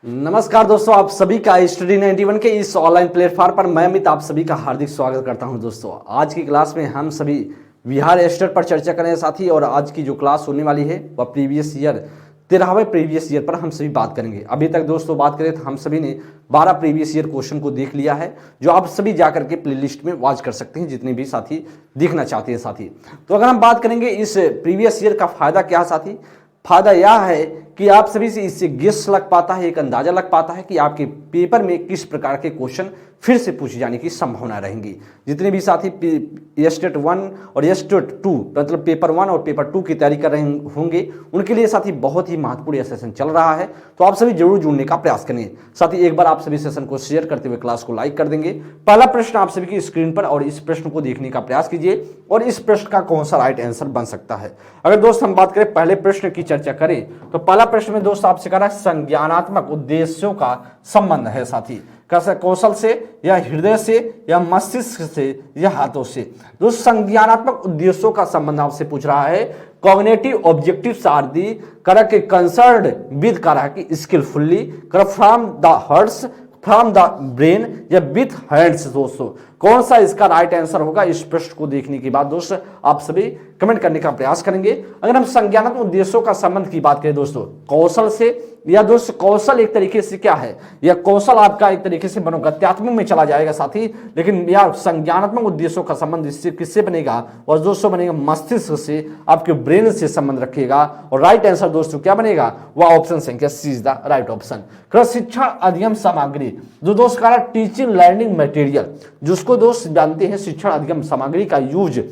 नमस्कार दोस्तों, आप सभी का स्टडी 91 के इस ऑनलाइन प्लेटफॉर्म पर मैं अमित आप सभी का हार्दिक स्वागत करता हूं। दोस्तों आज की क्लास में हम सभी बिहार स्टेट पर चर्चा करेंगे साथी, और आज की जो क्लास होने वाली है वह प्रीवियस ईयर 13वें प्रीवियस ईयर पर हम सभी बात करेंगे। अभी तक दोस्तों बात करें तो हम सभी ने 12 प्रीवियस ईयर क्वेश्चन को देख लिया है, जो आप सभी जाकर के प्लेलिस्ट में वॉच कर सकते हैं जितने भी साथी देखना चाहते हैं साथी। तो अगर हम बात करेंगे इस प्रीवियस ईयर का फायदा क्या साथी, फायदा यह है कि आप सभी से इससे गेस लग पाता है, एक अंदाजा लग पाता है कि आपके पेपर में किस प्रकार के क्वेश्चन फिर से पूछे जाने की संभावना रहेंगी। जितने भी साथी स्टेट 1 और स्टेट 2 मतलब पेपर 1 और पेपर 2 की तैयारी कर रहे होंगे उनके लिए साथी बहुत ही महत्वपूर्ण यह सेशन चल रहा है, तो आप सभी जरूर जुड़ने का प्रयास करें। साथी एक बार आप सभी सेशन को शेयर करते हुए क्लास को लाइक कर देंगे। पहला प्रश्न आप सभी की स्क्रीन पर, और इस प्रश्न को देखने का प्रयास कीजिए और इस प्रश्न का कौन सा राइट आंसर बन सकता है। अगर दोस्त हम बात करें पहले प्रश्न की चर्चा करें तो पहला प्रश्न में दोस्त आपसे कह रहा है संज्ञानात्मक उद्देश्यों का संबंध है साथी, कैसे कौशल से या हृदय से या मस्तिष्क से या हाथों से। दोस्त संज्ञानात्मक उद्देश्यों का संबंध आपसे पूछ रहा है। Cognitive objectives are the correct concerned with correct skillfully from the hearts from the brain या विथ हैंड्स। दोस्तों कौन सा इसका राइट आंसर होगा, इस प्रश्न को देखने के बाद दोस्त आप सभी कमेंट करने का प्रयास करेंगे। अगर हम संज्ञानात्मक उद्देश्यों का संबंध की बात करें दोस्तों कौशल से, या दोस्त कौशल एक तरीके से क्या है, यह कौशल आपका एक तरीके से मनोगत्यात्मक में चला जाएगा साथी, लेकिन यह संज्ञानात्मक उद्देश्यों का संबंध इससे किससे बनेगा, और दोस्तों बनेगा मस्तिष्क से, आपके ब्रेन से संबंध रखेगा। और राइट आंसर दोस्तों क्या बनेगा, वह ऑप्शन संख्या C is the right option. शिक्षण अधिगम सामग्री, जो दोस्त कह रहा है टीचिंग लर्निंग मटेरियल, जिसको दोस्त जानते हैं शिक्षण अधिगम सामग्री का यूज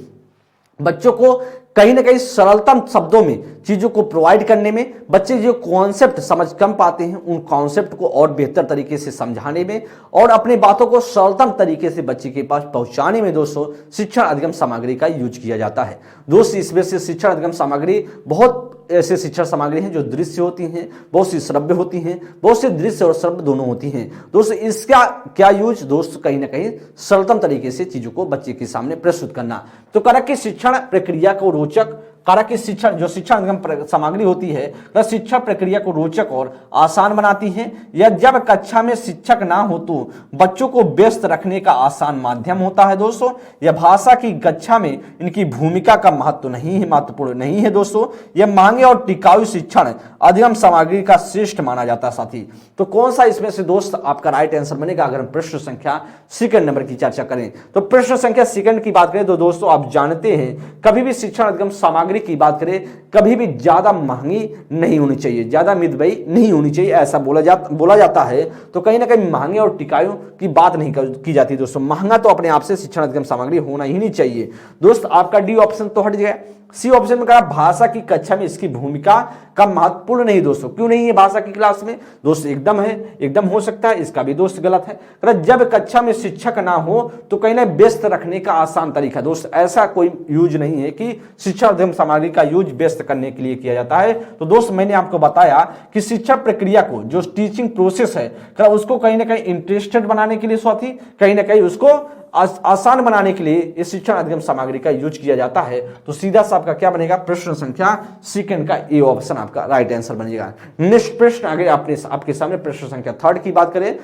बच्चों को कहीं ना कहीं सरलतम शब्दों में चीजों को प्रोवाइड करने में, बच्चे जो कॉन्सेप्ट समझ कम पाते हैं उन कॉन्सेप्ट को और बेहतर तरीके से समझाने में और अपनी बातों को सरलतम तरीके से बच्चे के पास पहुंचाने में दोस्तों शिक्षण अधिगम सामग्री का यूज किया जाता है। दोस्त इसमें से शिक्षण अधिगम सामग्री बहुत ऐसे शिक्षण सामग्री हैं जो दृश्य होती हैं, बहुत सी श्रव्य होती हैं, बहुत से दृश्य और श्रव्य दोनों होती हैं। दोस्तों इसका क्या यूज, दोस्त कहीं ना कहीं सरलतम तरीके से चीजों को बच्चे के सामने प्रस्तुत करना। तो कारक की शिक्षण प्रक्रिया को रोचक, कारक की शिक्षण जो शिक्षण अधिगम सामग्री होती है वह शिक्षा प्रक्रिया को रोचक और आसान बनाती है, या जब कक्षा में शिक्षक ना हो तो बच्चों को व्यस्त रखने का आसान माध्यम होता है। दोस्तों यह भाषा की कक्षा में इनकी भूमिका का महत्वपूर्ण नहीं है। दोस्तों यह मांगे और टिकाऊ शिक्षण अधिगम सामग्री का श्रेष्ठ माना जाता है साथी। तो कौन सा इसमें से दोस्त आपका राइट आंसर बनेगा। अगर हम प्रश्न संख्या सेकंड नंबर की चर्चा करें तो प्रश्न संख्या सेकंड की बात करें तो दोस्तों आप जानते हैं कभी भी शिक्षण अधिगम सामग्री की बात करें कभी भी ज्यादा महंगी नहीं होनी चाहिए, ज्यादा मितव्ययी नहीं होनी चाहिए, ऐसा बोला जाता है। तो कहीं ना कहीं महंगे और टिकाऊ की बात नहीं की जाती दोस्तों। महंगा तो अपने आप से शिक्षण अधिगम सामग्री होना ही नहीं चाहिए। दोस्त आपका डी ऑप्शन तो हट गया। सी ऑप्शन में कहा भाषा की कक्षा में इसकी भूमिका का महत्वपूर्ण नहीं। दोस्तों क्यों नहीं है भाषा की क्लास में, दोस्त एकदम है, एकदम हो सकता है, इसका भी दोस्त गलत है। जब कक्षा में शिक्षक ना हो तो कहीं ना व्यस्त रखने का आसान तरीका, दोस्त ऐसा कोई यूज नहीं है कि शिक्षा अधिगम सामग्री का यूज व्यस्त करने के लिए किया जाता है। तो दोस्त मैंने आपको बताया कि शिक्षा प्रक्रिया को जो टीचिंग प्रोसेस है उसको कहीं ना कहीं इंटरेस्टेड बनाने के लिए साथी, कहीं ना कहीं उसको आसान बनाने के लिए इस शिक्षण अधिगम सामग्री का यूज किया जाता है। तो सीधा सा आपका क्या बनेगा, प्रश्न संख्या सेकंड का ए ऑप्शन आपका राइट आंसर बनेगा। नेक्स्ट प्रश्न आगे आपके सामने प्रश्न संख्या थर्ड की बात करें,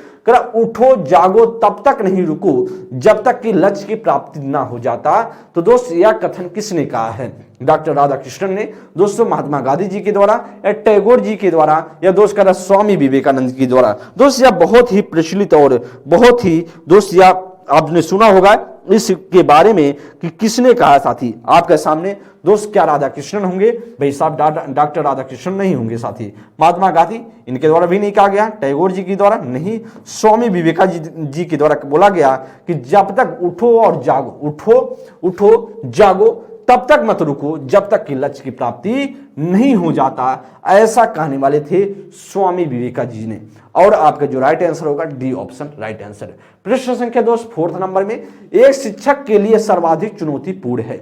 उठो जागो तब तक नहीं रुको जब तक कि लक्ष्य की प्राप्ति ना हो जाता। तो दोस्त यह कथन किसने कहा है, डॉक्टर राधाकृष्णन ने, दोस्तों महात्मा गांधी जी के द्वारा, या टैगोर जी के द्वारा, या दोस्त कह रहा स्वामी विवेकानंद के द्वारा। दोस्त यह बहुत ही प्रचलित और बहुत ही दोस्त यह आपने सुना होगा इसके बारे में कि किसने कहा साथी। आपके सामने दोस्त क्या राधाकृष्णन होंगे, भाई साहब डॉक्टर राधाकृष्णन नहीं होंगे साथी। महात्मा गांधी इनके द्वारा भी नहीं कहा गया, टैगोर जी के द्वारा नहीं, स्वामी विवेकानंद जी के द्वारा बोला गया कि जब तक उठो और जागो, उठो जागो तब तक मत रुको जब तक कि लक्ष्य की प्राप्ति नहीं हो जाता, ऐसा कहने वाले थे स्वामी विवेकानंद जी ने। और आपका जो राइट आंसर होगा डी ऑप्शन राइट आंसर है। प्रश्न संख्या दोस्त फोर्थ नंबर में, एक शिक्षक के लिए सर्वाधिक चुनौतीपूर्ण है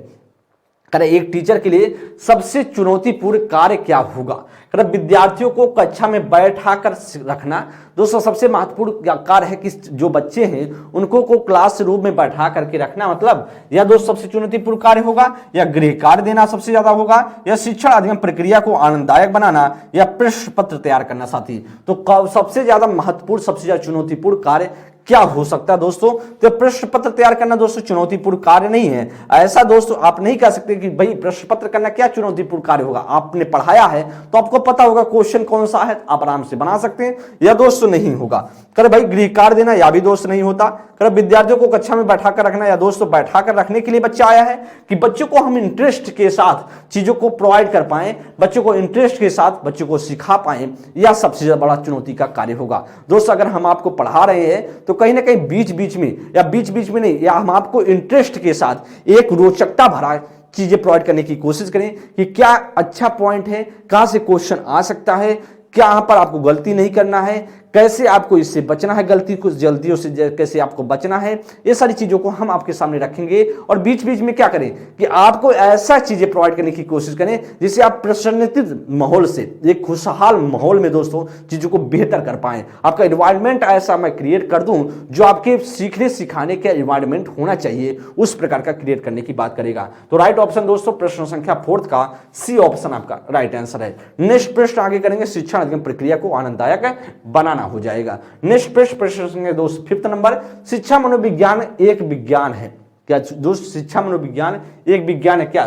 करें एक टीचर के लिए सबसे चुनौतीपूर्ण कार्य क्या होगा। करें विद्यार्थियों को कक्षा में बैठा कर रखना दोस्तों सबसे महत्वपूर्ण कार्य है कि जो बच्चे हैं उनको को क्लास रूम में बैठा करके रखना, मतलब या दोस्त सबसे चुनौतीपूर्ण कार्य होगा, या गृह कार्य देना सबसे ज्यादा होगा, या शिक्षण अधिगम प्रक्रिया को आनंददायक बनाना, या प्रश्न पत्र तैयार करना। साथी तो सबसे ज्यादा महत्वपूर्ण सबसे ज्यादा चुनौतीपूर्ण कार्य क्या हो सकता है दोस्तों? तो प्रश्न पत्र तैयार करना दोस्तों चुनौतीपूर्ण कार्य नहीं है। ऐसा दोस्तों आप नहीं कह सकते कि भाई प्रश्न पत्र करना क्या चुनौतीपूर्ण कार्य होगा। आपने पढ़ाया है तो आपको पता होगा क्वेश्चन कौन सा है, आप आराम से बना सकते हैं, या दोस्तों नहीं होगा। कर भाई गृह कार्य देना या भी दोस्त नहीं होता। कर विद्यार्थियों को कक्षा में बैठा कर रखना, या दोस्तों बैठा कर रखने के लिए बच्चा आया है कि बच्चों को हम इंटरेस्ट के साथ चीजों को प्रोवाइड कर पाए, बच्चों को इंटरेस्ट के साथ बच्चों को सिखा पाए, यह सबसे ज्यादा बड़ा चुनौती का कार्य होगा। दोस्तों अगर हम आपको पढ़ा रहे हैं तो कहीं ना कहीं बीच बीच में या बीच बीच में नहीं, या हम आपको इंटरेस्ट के साथ एक रोचकता भरा चीजें प्रोवाइड करने की कोशिश करें कि क्या अच्छा पॉइंट है, कहां से क्वेश्चन आ सकता है, क्या यहां पर आपको गलती नहीं करना है, कैसे आपको इससे बचना है, गलतियों से कैसे आपको बचना है, ये सारी चीजों को हम आपके सामने रखेंगे। और बीच बीच में क्या करें कि आपको ऐसा चीजें प्रोवाइड करने की कोशिश करें जिससे आप प्रसन्नचित्त माहौल से, एक खुशहाल माहौल में दोस्तों चीजों को बेहतर कर पाएं। आपका एनवायरनमेंट ऐसा मैं क्रिएट कर दूं जो आपके सीखने सिखाने का एनवायरनमेंट होना चाहिए, उस प्रकार का क्रिएट करने की बात करेगा। तो राइट ऑप्शन दोस्तों प्रश्न संख्या 4 का सी ऑप्शन आपका राइट आंसर है। नेक्स्ट प्रश्न आगे करेंगे, शिक्षण अधिगम प्रक्रिया को आनंददायक बनाना हो जाएगा। नेक्स्ट प्रश्न दोस्त 5th नंबर, शिक्षा मनोविज्ञान एक विज्ञान है क्या? दोस्त शिक्षा मनोविज्ञान एक विज्ञान है क्या?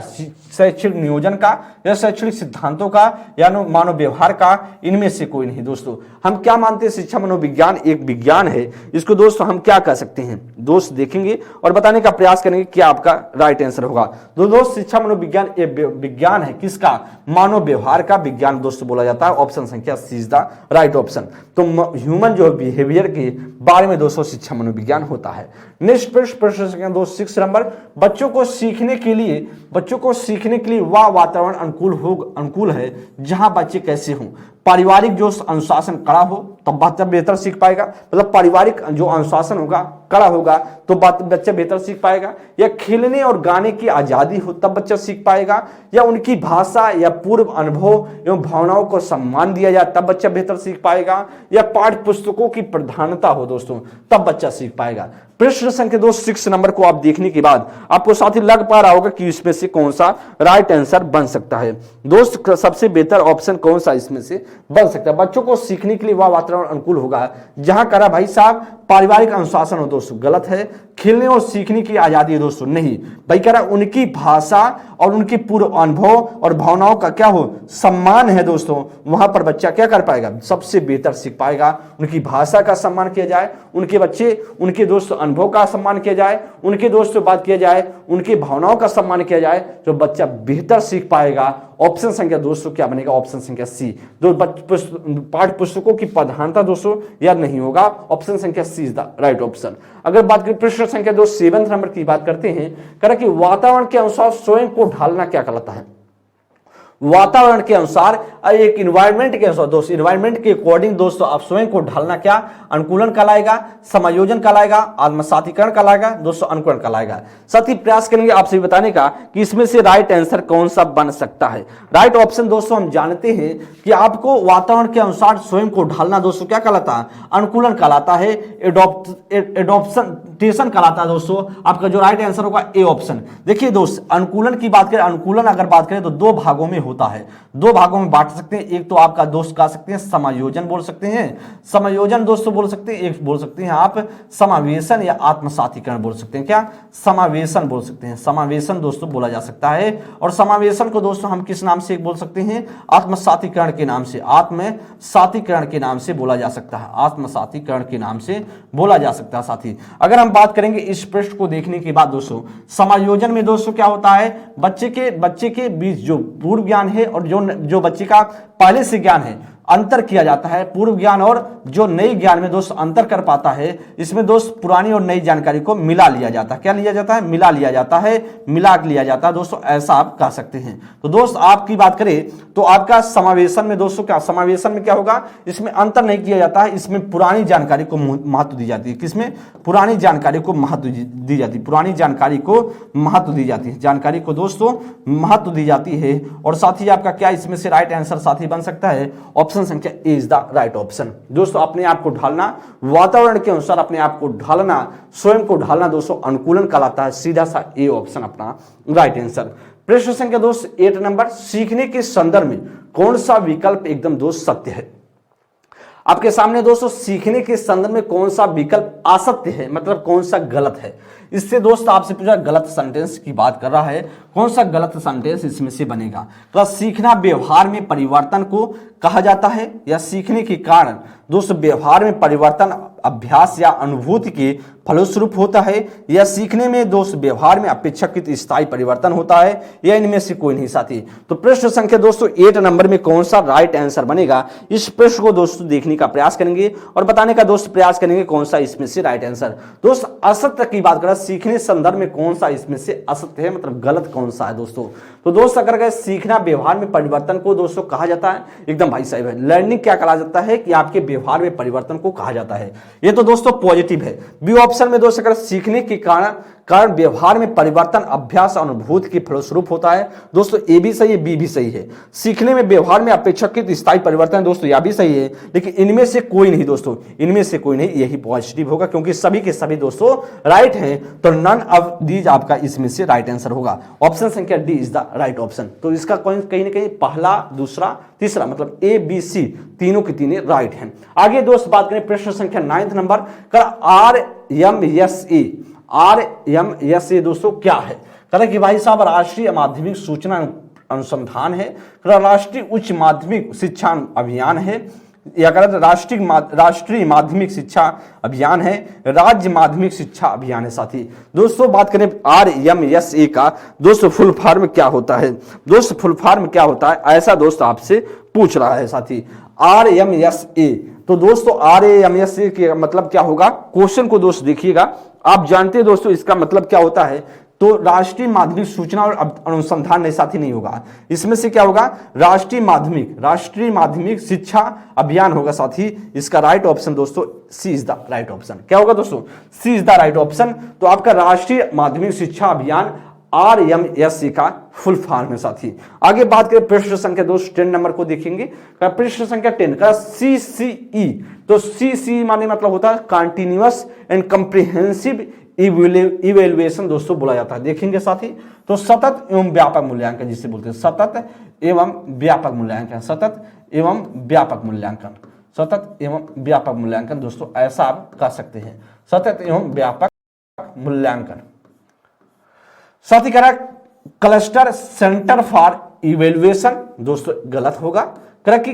शैक्षणिक नियोजन का, या शैक्षणिक सिद्धांतों का, या मानव व्यवहार का, इनमें से कोई नहीं। दोस्तों हम क्या मानते हैं शिक्षा मनोविज्ञान एक विज्ञान है, इसको दोस्तों हम क्या कह सकते हैं दोस्त देखेंगे और बताने का प्रयास करेंगे क्या आपका राइट आंसर होगा। तो दोस्त शिक्षा मनोविज्ञान एक विज्ञान है किसका? मानव व्यवहार का विज्ञान दोस्तों बोला जाता है। ऑप्शन संख्या C is the right option. तो ह्यूमन जो बिहेवियर के बारे में दोस्तों शिक्षा मनोविज्ञान होता है। नेक्स्ट प्रश्न संख्या दोस्त 6 नंबर, बच्चों को सीखने के लिए वह वातावरण अनुकूल है जहां बच्चे कैसे हों। पारिवारिक जो अनुशासन कड़ा हो तब बच्चा बेहतर सीख पाएगा, मतलब पारिवारिक जो अनुशासन होगा कड़ा होगा तो बच्चा बेहतर सीख पाएगा, या खेलने और गाने की आजादी हो तब बच्चा सीख पाएगा, या उनकी भाषा या पूर्व अनुभव एवं भावनाओं को सम्मान दिया जाए तब बच्चा बेहतर सीख पाएगा, या पाठ्य पुस्तकों की प्रधानता हो दोस्तों तब बच्चा सीख पाएगा। प्रश्न संख्या दोस्त 6 नंबर को आप देखने के बाद आपको साथ ही लग पा रहा होगा कि इसमें से कौन सा राइट आंसर बन सकता है। दोस्त सबसे बेहतर ऑप्शन कौन सा इसमें से बन सकता है? बच्चों को सीखने के लिए वह वातावरण अनुकूल होगा जहां करा भाई साहब पारिवारिक अनुशासन हो दोस्तों, गलत है। खेलने और सीखने की आजादी है दोस्तों, नहीं भाई कह रहा उनकी भाषा और उनके पूर्व अनुभव और भावनाओं का क्या हो सम्मान है दोस्तों, वहां पर बच्चा क्या कर पाएगा सबसे बेहतर सीख पाएगा। उनकी भाषा का सम्मान किया जाए, उनके दोस्तों अनुभव का सम्मान किया जाए, उनके दोस्तों बात किया जाए, उनकी भावनाओं का सम्मान किया जाए तो बच्चा बेहतर सीख पाएगा। ऑप्शन संख्या दोस्तों क्या बनेगा? ऑप्शन संख्या सी। पाठ्य पुस्तकों की प्रधानता दोस्तों याद नहीं होगा, ऑप्शन संख्या C is the right option. अगर बात करें प्रश्न संख्या 7 नंबर की बात करते हैं, कह रहा कि वातावरण के अनुसार स्वयं को ढालना क्या कहलाता है? वातावरण के अनुसार एक इन्वायरमेंट के अनुसार दोस्तों, इन्वायरमेंट के अकॉर्डिंग दोस्तों आप स्वयं को ढालना क्या? अनुकूलन कहलाएगा, समायोजन कहलाएगा, आत्मसातीकरण कहलाएगा, दोस्तों अनुकूलन कहलाएगा। साथ ही प्रयास करेंगे आपसे बताने का कि इसमें से राइट आंसर कौन सा बन सकता है। राइट ऑप्शन दोस्तों हम जानते हैं कि आपको वातावरण के अनुसार स्वयं को ढालना दोस्तों क्या कहलाता है? अनुकूलन कहलाता है, एडॉप्शन कहलाता है दोस्तों। आपका जो राइट आंसर होगा ए ऑप्शन। देखिए दोस्त अनुकूलन की बात करें, अनुकूलन अगर बात करें तो 2 भागों में होता है, 2 भागों में बांट सकते हैं। एक तो आपका दोस्त कह सकते हैं समायोजन बोल सकते हैं, समायोजन दोस्तों बोल सकते हैं, एक बोल सकते हैं आप समावेशन या आत्मसातीकरण बोल सकते हैं। क्या? समावेशन बोल सकते हैं, समावेशन दोस्तों बोला जा सकता है। और समावेशन को दोस्तों हम किस नाम से बोल सकते हैं? आत्मसातीकरण के नाम से, आत्मसातीकरण के नाम से बोला जा सकता है, आत्मसातीकरण के नाम से बोला जा सकता है। साथी अगर हम बात करेंगे इस प्रश्न को देखने के बाद दोस्तों, समायोजन में दोस्तों क्या होता है? बच्चे के बीच जो पूर्व ज्ञान है और जो बच्चे का पहले से ज्ञान है अंतर किया जाता है, पूर्व ज्ञान और जो नई ज्ञान में दोस्त अंतर कर पाता है, इसमें दोस्त पुरानी और नई जानकारी को मिला लिया जाता है। क्या लिया जाता है? मिला लिया जाता है, मिला लिया जाता है दोस्तों, ऐसा आप कह सकते हैं। तो दोस्त आपकी बात करें तो आपका समावेशन में दोस्तों क्या, समावेशन में क्या होगा, इसमें अंतर नहीं किया जाता है, इसमें पुरानी जानकारी को महत्व दी जाती है। किसमें? पुरानी जानकारी को महत्व दी जाती है, पुरानी जानकारी को महत्व दी जाती है, जानकारी को दोस्तों महत्व दी जाती है। और साथ ही आपका क्या इसमें से राइट आंसर साथ ही बन सकता है? ऑप्शन संख्या ए इज द राइट ऑप्शन। दोस्तों अपने आप को ढालना, वातावरण के अनुसार अपने आप को ढालना, स्वयं को ढालना दोस्तों अनुकूलन कहलाता है। सीधा सा ए ऑप्शन अपना राइट आंसर। प्रश्न संख्या दोस्त 8 नंबर, सीखने के संदर्भ में कौन सा विकल्प एकदम दोस्त सत्य है? आपके सामने दोस्तों सीखने के संदर्भ में कौन सा विकल्प असत्य है, मतलब कौन सा गलत है। इससे दोस्त आपसे पूछा गलत सेंटेंस की बात कर रहा है, कौन सा गलत सेंटेंस इसमें से बनेगा। तो सीखना व्यवहार में परिवर्तन को कहा जाता है, या सीखने के कारण दोस्त व्यवहार में परिवर्तन अभ्यास या अनुभूति के फलस्वरूप होता है, या सीखने में दोस्त व्यवहार में अपेक्षाकृत स्थायी परिवर्तन होता है, या इनमें से कोई नहीं साथी। तो प्रश्न संख्या दोस्तों 8 नंबर में कौन सा राइट आंसर बनेगा, इस प्रश्न को दोस्तों देखने का प्रयास करेंगे और बताने का दोस्त प्रयास करेंगे कौन सा इसमें से राइट आंसर। दोस्त असत्य की बात करें, सीखने संदर्भ में कौन सा इसमें से असत्य है, मतलब गलत कौन सा है दोस्तों। तो दोस्त अगर कहें सीखना व्यवहार में परिवर्तन को दोस्तों कहा जाता है, एकदम भाई साहब है। लर्निंग क्या कहा जाता है कि आपके व्यवहार में परिवर्तन को कहा जाता है, ये तो दोस्तों पॉजिटिव है। बी ऑप्शन में दोस्तों अगर सीखने के कारण व्यवहार में परिवर्तन अभ्यास अनुभूति के फलस्वरूप होता है, दोस्तों ए भी सही है, बी भी सही है। सीखने में व्यवहार में अपेक्षाकृत स्थायी परिवर्तन दोस्तों यह भी सही है, लेकिन इनमें से कोई नहीं दोस्तों, इनमें से कोई नहीं, यही पॉजिटिव होगा क्योंकि सभी के सभी दोस्तों राइट हैं। तो नन ऑफ दीज आपका इसमें से राइट आंसर होगा। ऑप्शन संख्या D is the right option. तो इसका कहीं ना कहीं पहला, दूसरा, तीसरा मतलब ए बी सी तीनों के तीनों राइट हैं। आगे दोस्त बात करें प्रश्न संख्या 9 नंबर का, RMSA दोस्तों क्या है। कहता कि भाई साहब राष्ट्रीय माध्यमिक सूचना अनुसंधान है, राष्ट्रीय उच्च माध्यमिक शिक्षा अभियान है, या राष्ट्रीय माध्यमिक शिक्षा अभियान है, राज्य माध्यमिक शिक्षा अभियान है साथी। दोस्तों बात करें RMSA का दोस्तों फुल फॉर्म क्या होता है, दोस्त फुल फॉर्म क्या होता है, ऐसा दोस्त आपसे पूछ रहा है साथी। RMSA, तो दोस्तों RMSA के मतलब क्या होगा, क्वेश्चन को दोस्त देखिएगा, आप जानते हैं दोस्तों इसका मतलब क्या होता है। तो राष्ट्रीय माध्यमिक सूचना और अनुसंधान नहीं साथी नहीं होगा, इसमें से क्या होगा, राष्ट्रीय माध्यमिक शिक्षा अभियान होगा साथी। इसका राइट ऑप्शन दोस्तों सी इज द राइट ऑप्शन। क्या होगा दोस्तों, सी इज द राइट ऑप्शन। तो आपका राष्ट्रीय माध्यमिक शिक्षा अभियान RMSA का फुल फॉर्म है साथी। आगे बात करें प्रश्न संख्या दोस्त 10 नंबर को देखेंगे। प्रश्न संख्या 10 का CCE, तो CCE माने मतलब होता है कंटिन्यूअस एंड कम्प्रिहेंसिव इवेल्युएशन दोस्तों बोला जाता है। देखेंगे साथी, तो सतत एवं व्यापक मूल्यांकन जिसे बोलते हैं, सतत एवं व्यापक मूल्यांकन, सतत एवं व्यापक मूल्यांकन, सतत एवं व्यापक मूल्यांकन दोस्तों ऐसा आप कह सकते हैं, सतत एवं व्यापक मूल्यांकन। साथ ही कह रहा क्लस्टर सेंटर फॉर इवेल्युएशन दोस्तों गलत होगा। कह रहा कि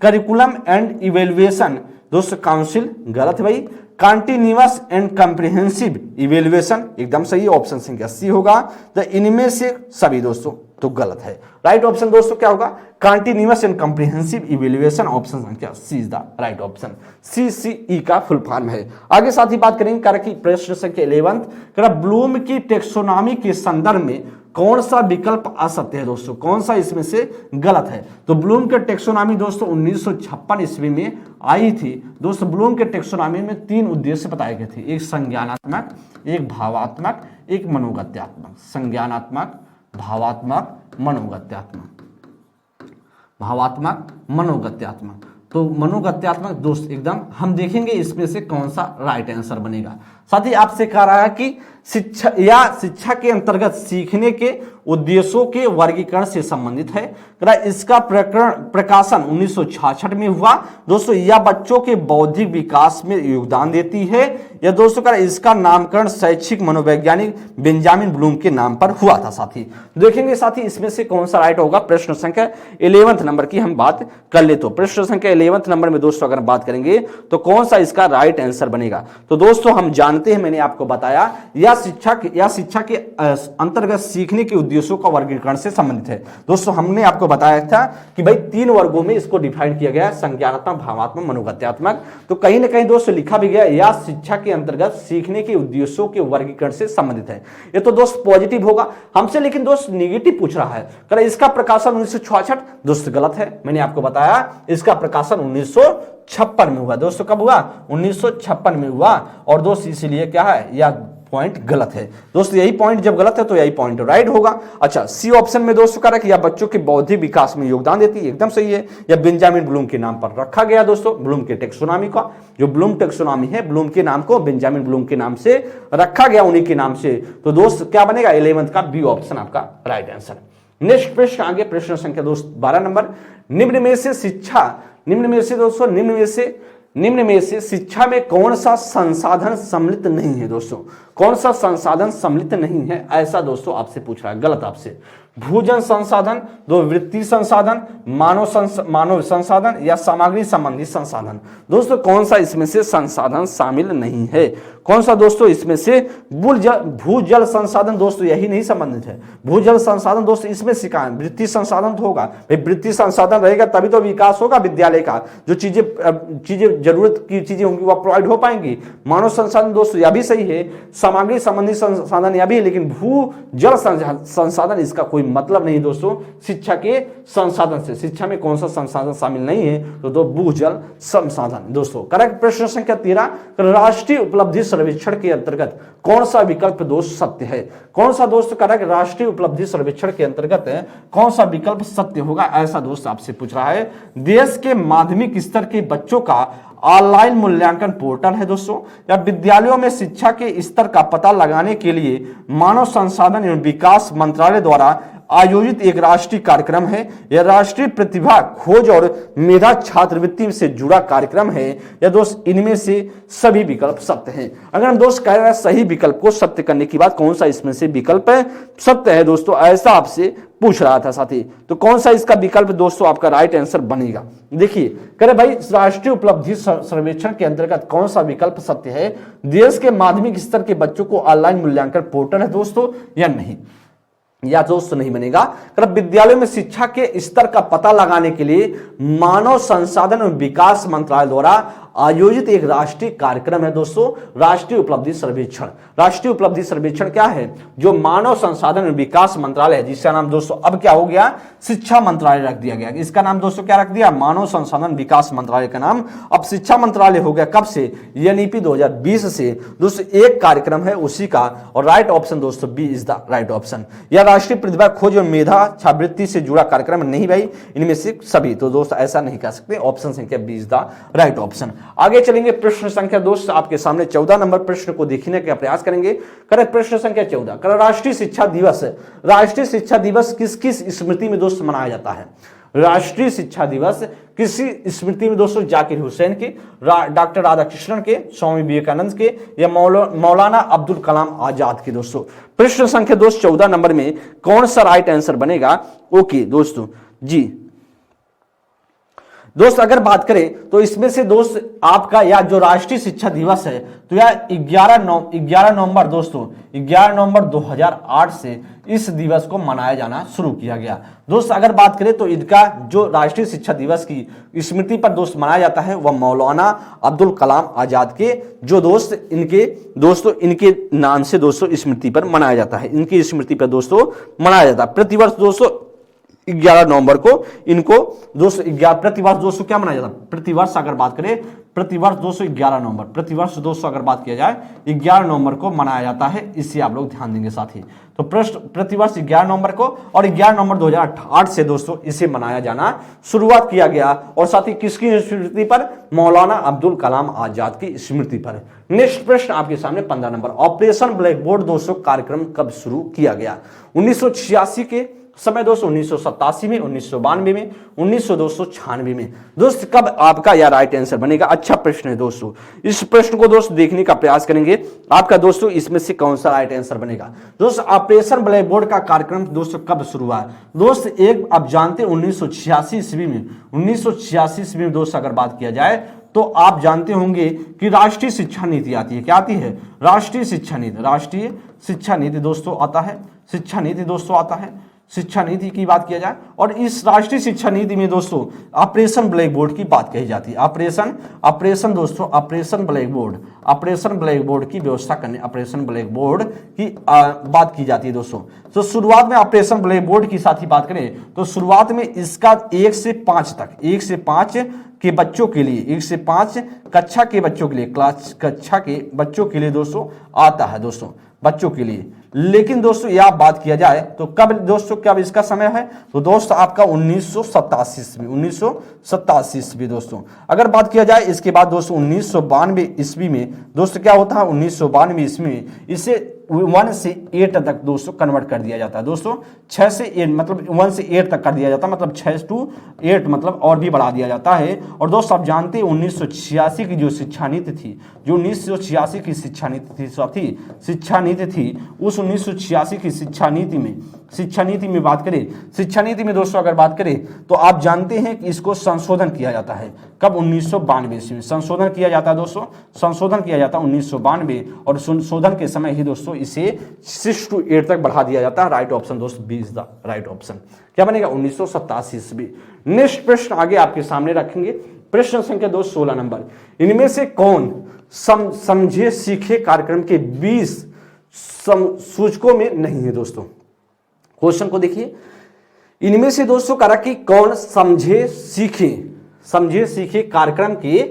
करिकुलम एंड इवेल्युएशन दोस्तों काउंसिल गलत है भाई। कंटिन्यूअस एंड कॉम्प्रिहेंसिव इवेल्युएशन एकदम सही, ऑप्शन संख्या सी होगा। तो इनमें से सभी दोस्तों तो गलत है। राइट ऑप्शन दोस्तों क्या होगा, continuous and comprehensive evaluation, option संख्या C is the right option. CCE का फुल फॉर्म है। आगे साथ ही बात करेंगे कि प्रश्न संख्या 11 ब्लूम की टेक्सोनॉमी के संदर्भ में कौन सा विकल्प असत्य है दोस्तों, कौन सा इसमें से गलत है। तो ब्लूम के टेक्सोनॉमी दोस्तों 1956 ईस्वी में आई थी। दोस्तों ब्लूम के टेक्सोनॉमी में 3 उद्देश्य बताए गए थे, एक संज्ञानात्मक, एक भावात्मक, एक मनोगत्यात्मक। संज्ञानात्मक, भावात्मक, मनोगत्यात्मक, भावात्मक, मनोगत्यात्मक। तो मनोगत्यात्मक दोस्त एकदम हम देखेंगे इसमें से कौन सा राइट आंसर बनेगा। साथ ही आपसे कह रहा है कि शिक्षा के अंतर्गत सीखने के उद्देश्यों के वर्गीकरण से संबंधित है। इसका प्रकाशन 1966 में हुआ दोस्तों। यह बच्चों के बौद्धिक विकास में योगदान देती है। या दोस्तों इसका नामकरण शैक्षिक मनोवैज्ञानिक बेंजामिन ब्लूम के नाम पर हुआ था साथी। देखेंगे साथी इसमें से कौन सा राइट होगा। प्रश्न संख्या 11 नंबर की हम बात कर ले तो प्रश्न संख्या 11 नंबर में दोस्तों अगर बात करेंगे तो कौन सा इसका राइट आंसर बनेगा। तो दोस्तों हम जानते चलते हैं मैंने आपको बताया या शिक्षा के अंतर्गत सीखने के उद्देश्यों का वर्गीकरण से संबंधित है। दोस्तों हमने आपको बताया था कि भाई 3 वर्गों में इसको डिफाइन किया गया है, संज्ञानात्मक, भावात्मक, मनोगत्यात्मक। तो कहीं ना कहीं दोस्तों लिखा भी गया या शिक्षा के अंतर्गत सीखने के उद्देश्यों के वर्गीकरण से संबंधित है। ये तो दोस्त पॉजिटिव होगा हमसे, लेकिन दोस्त निगेटिव पूछ रहा है, कह इसका प्रकाशन 1966। दोस्त गलत है, मैंने आपको बताया इसका प्रकाशन 1956 में हुआ। दोस्तों कब हुआ? 1956 में हुआ। और दोस्त इसीलिए क्या है, यह पॉइंट गलत है। दोस्तों यही पॉइंट जब गलत है तो यही पॉइंट राइट होगा। अच्छा, सी ऑप्शन में दोस्तों कह रहा है कि यह बच्चों के बौद्धिक विकास में योगदान देती है, एकदम सही है। यह बेंजामिन ब्लूम के नाम पर रखा गया दोस्तों, ब्लूम के टेक्सोनॉमी का, जो ब्लूम टेक्सोनॉमी है ब्लूम के नाम को बेंजामिन ब्लूम के नाम से रखा गया, उन्हीं के नाम से। तो दोस्त क्या बनेगा? 11th का बी ऑप्शन आपका राइट आंसर। नेक्स्ट प्रश्न आगे, प्रश्न संख्या दोस्त 12 नंबर। निम्न में से शिक्षा में कौन सा संसाधन सम्मिलित नहीं है? दोस्तों कौन सा संसाधन सम्मिलित नहीं है, ऐसा दोस्तों आपसे पूछ रहा है। गलत आपसे। भूजन संसाधन, दो वृत्ति संसाधन, मानव संसाधन या सामग्री संबंधी संसाधन। दोस्तों कौन सा इसमें से संसाधन शामिल नहीं है? कौन सा दोस्तों इसमें से? भूजल संसाधन दोस्तों यही नहीं संबंधित है। भूजल संसाधन दोस्तों इसमें सिखाएं। वृत्ति संसाधन तो होगा भाई, वृत्ति संसाधन रहेगा तभी तो विकास होगा विद्यालय का, जो चीजें जरूरत की चीजें होंगी वह प्रोवाइड हो पाएंगी। मानव संसाधन दोस्तों यह भी सही है, सामग्री संबंधी संसाधन यह भी है, लेकिन भूजल संसाधन इसका कोई मतलब नहीं दोस्तों शिक्षा के संसाधन से। शिक्षा में कौन सा संसाधन शामिल नहीं है? तो भूजल संसाधन। दोस्तों करेक्ट प्रश्न संख्या 13, राष्ट्रीय उपलब्धि सर्वेक्षण के अंतर्गत कौन सा विकल्प दोस्त सत्य है? कौन सा दोस्त करेक्ट राष्ट्रीय उपलब्धि सर्वेक्षण के अंतर्गत कौन सा विकल्प सत्य होगा, ऐसा दोस्त आपसे पूछ रहा है। देश के माध्यमिक स्तर के बच्चों का ऑनलाइन मूल्यांकन पोर्टल है दोस्तों, या विद्यालयों में शिक्षा के स्तर का पता लगाने के लिए मानव संसाधन एवं विकास मंत्रालय द्वारा आयोजित एक राष्ट्रीय कार्यक्रम है, यह राष्ट्रीय प्रतिभा खोज और मेधा छात्रवृत्ति से जुड़ा कार्यक्रम है, या दोस्त इनमें से सभी विकल्प सत्य हैं। अगर हम दोस्त कह रहे हैं सही विकल्प को सत्य करने की बात, कौन सा इसमें से विकल्प है सत्य है दोस्तों, ऐसा आपसे पूछ रहा था साथी। तो कौन सा इसका विकल्प दोस्तों आपका राइट आंसर बनेगा? देखिए कह रहे भाई राष्ट्रीय उपलब्धि सर्वेक्षण के अंतर्गत कौन सा विकल्प सत्य है? देश के माध्यमिक स्तर के बच्चों को ऑनलाइन मूल्यांकन पोर्टल है दोस्तों या नहीं, या दोस्त नहीं बनेगा। विद्यालयों में शिक्षा के स्तर का पता लगाने के लिए मानव संसाधन एवं विकास मंत्रालय द्वारा आयोजित एक राष्ट्रीय कार्यक्रम है दोस्तों, राष्ट्रीय उपलब्धि सर्वेक्षण। राष्ट्रीय उपलब्धि सर्वेक्षण क्या है? जो मानव संसाधन एवं विकास मंत्रालय है, जिसका नाम दोस्तों अब क्या हो गया? शिक्षा मंत्रालय रख दिया गया। इसका नाम दोस्तों क्या रख दिया? मानव संसाधन विकास मंत्रालय का नाम अब शिक्षा मंत्रालय हो गया। कब से? एनईपी 2020 से दोस्तों एक कार्यक्रम है उसी का, और राइट ऑप्शन दोस्तों B is the right option. यह राष्ट्रीय प्रतिभा खोज और मेधा छात्रवृत्ति से जुड़ा कार्यक्रम नहीं भाई, इनमें से सभी। तो दोस्तों ऐसा नहीं कह सकते, ऑप्शन संख्या B is the right option. आगे चलेंगे प्रश्न संख्या दोस्त आपके सामने 14 नंबर प्रश्न को देखने का प्रयास करेंगे। करें प्रश्न संख्या 14, कर राष्ट्रीय शिक्षा दिवस। राष्ट्रीय शिक्षा दिवस किस किस स्मृति में दोस्त मनाया जाता है? राष्ट्रीय शिक्षा दिवस किसी स्मृति में दोस्तों? जाकिर हुसैन के, डॉक्टर राधाकृष्णन के, स्वामी विवेकानंद के, या मौलाना अब्दुल कलाम आजाद के। दोस्तों प्रश्न संख्या दोस्त 14 नंबर में कौन सा राइट आंसर बनेगा? ओके दोस्तों जी दोस्त अगर बात करें तो इसमें से दोस्त आपका या जो राष्ट्रीय शिक्षा दिवस है तो यह 11 नवंबर दोस्तों 11 नवंबर 2008 से इस दिवस को मनाया जाना शुरू किया गया। दोस्त अगर बात करें तो इनका जो राष्ट्रीय शिक्षा दिवस की स्मृति पर दोस्त मनाया जाता है वह मौलाना अब्दुल कलाम आजाद के जो इनके नाम से दोस्तों स्मृति पर मनाया जाता है। इनकी स्मृति पर दोस्तों मनाया जाता है प्रतिवर्ष दोस्तों 11 नवंबर को इनको दोस्तों प्रतिवर्ष दोस्तों क्या मनाया जाता है? प्रतिवर्ष अगर बात करें प्रतिवर्ष दोस्तों 11 नवंबर प्रतिवर्ष दोस्तों अगर बात किया जाए 11 नवंबर को मनाया जाता है, इससे आप लोग ध्यान देंगे साथी। तो प्रतिवर्ष 11 नवंबर को और 11 नवंबर 2008 से दोस्तों इसे मनाया जाना शुरुआत किया गया, और साथ ही किसकी स्मृति पर? मौलाना अब्दुल कलाम आजाद की स्मृति पर। नेक्स्ट प्रश्न आपके सामने 15 नंबर, ऑपरेशन ब्लैक बोर्ड दोस्तों कार्यक्रम कब शुरू किया गया? 1986 के समय दोस्तों, 1987 में, 1992 में, 1996 में। दोस्त कब आपका यह राइट आंसर बनेगा? अच्छा प्रश्न है दोस्तों, इस प्रश्न को दोस्त देखने का प्रयास करेंगे आपका दोस्तों इसमें से कौन सा राइट आंसर बनेगा। दोस्त ऑपरेशन ब्लैक बोर्ड का कार्यक्रम दोस्तों कब शुरू हुआ? दोस्त एक आप जानते 1986 ईस्वी में 1986 ईस्वी में दोस्त अगर बात किया जाए तो आप जानते होंगे कि राष्ट्रीय शिक्षा नीति आती है। क्या आती है? राष्ट्रीय शिक्षा नीति। राष्ट्रीय शिक्षा नीति दोस्तों आता है, शिक्षा नीति दोस्तों आता है, शिक्षा नीति की बात किया जाए। और इस राष्ट्रीय शिक्षा नीति में दोस्तों ऑपरेशन ब्लैक बोर्ड की बात कही जाती है। ऑपरेशन दोस्तों, ऑपरेशन ब्लैक बोर्ड की व्यवस्था करने, ऑपरेशन ब्लैक बोर्ड की बात की जाती है दोस्तों। तो शुरुआत में ऑपरेशन ब्लैक बोर्ड की साथ ही बात करें तो शुरुआत में इसका 1 से 5 तक, 1 से 5 के बच्चों के लिए, 1 से 5 कक्षा के बच्चों के लिए, क्लास कक्षा के बच्चों के लिए दोस्तों आता है दोस्तों, बच्चों के लिए। लेकिन दोस्तों यह बात किया जाए तो कब दोस्तों, कब इसका समय है? तो दोस्तों आपका 1987 में, 1987 ईस्वी दोस्तों। अगर बात किया जाए इसके बाद दोस्तों 1992 ईस्वी में दोस्तों क्या होता है? 1992 ईस्वी में इसे 1 से 8 तक दोस्तों कन्वर्ट कर दिया जाता है दोस्तों। 6 से 8 मतलब 1 से 8 तक कर दिया जाता है, मतलब 6 to 8 मतलब और भी बढ़ा दिया जाता है। और दोस्तों आप जानते हैं 1986 की जो शिक्षा नीति थी, जो 1986 की शिक्षा नीति थी साथी, शिक्षा नीति थी, उस 1986 की शिक्षा नीति में बात करें, शिक्षा नीति में दोस्तों अगर बात करें तो आप जानते हैं कि इसको संशोधन किया जाता है। कब? 1992 ईस्वी में संशोधन किया जाता है दोस्तों, संशोधन किया जाता है 1992। और संशोधन के समय ही दोस्तों इसे 6 to 8 तक बढ़ा दिया जाता है। राइट ऑप्शन दोस्तों, B is the right option. क्या बनेगा? 1987 ईस्वी। नेक्स्ट प्रश्न आगे आपके सामने रखेंगे, प्रश्न संख्या 16 नंबर। इनमें से कौन समझे सीखे कार्यक्रम के 20 सूचकों में नहीं है दोस्तों? क्वेश्चन को देखिए, इनमें से दोस्तों करा कि कौन समझे सीखे कार्यक्रम के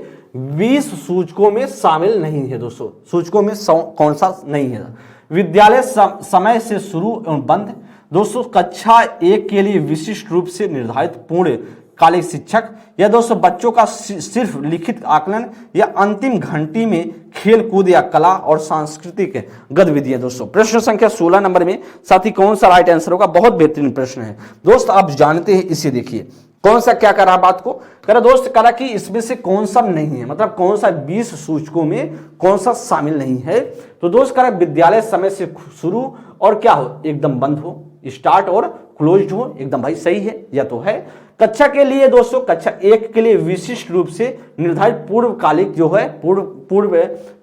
20 सूचकों में शामिल नहीं है दोस्तों। सूचकों में कौन सा नहीं है? विद्यालय समय से शुरू एवं बंद दोस्तों, कक्षा 1 के लिए विशिष्ट रूप से निर्धारित पूर्णकालिक शिक्षक, या दोस्तों बच्चों का सिर्फ लिखित आकलन, या अंतिम घंटी में खेल कूद या कला और सांस्कृतिक गतिविधियां दोस्तों। प्रश्न संख्या 16 नंबर में साथी कौन सा राइट आंसर होगा? बहुत बेहतरीन प्रश्न है दोस्त, आप जानते हैं। इसे देखिए कौन सा क्या करा बात को, करा दोस्त करा कि इसमें से कौन सा नहीं है, मतलब कौन सा 20 सूचकों में कौन सा शामिल नहीं है। तो दोस्त करा विद्यालय समय से शुरू और क्या हो, एकदम बंद हो, स्टार्ट और क्लोज्ड हो, एकदम भाई सही है, या तो है। कक्षा के लिए दोस्तों, कक्षा 1 के लिए विशिष्ट रूप से निर्धारित पूर्वकालिक जो है,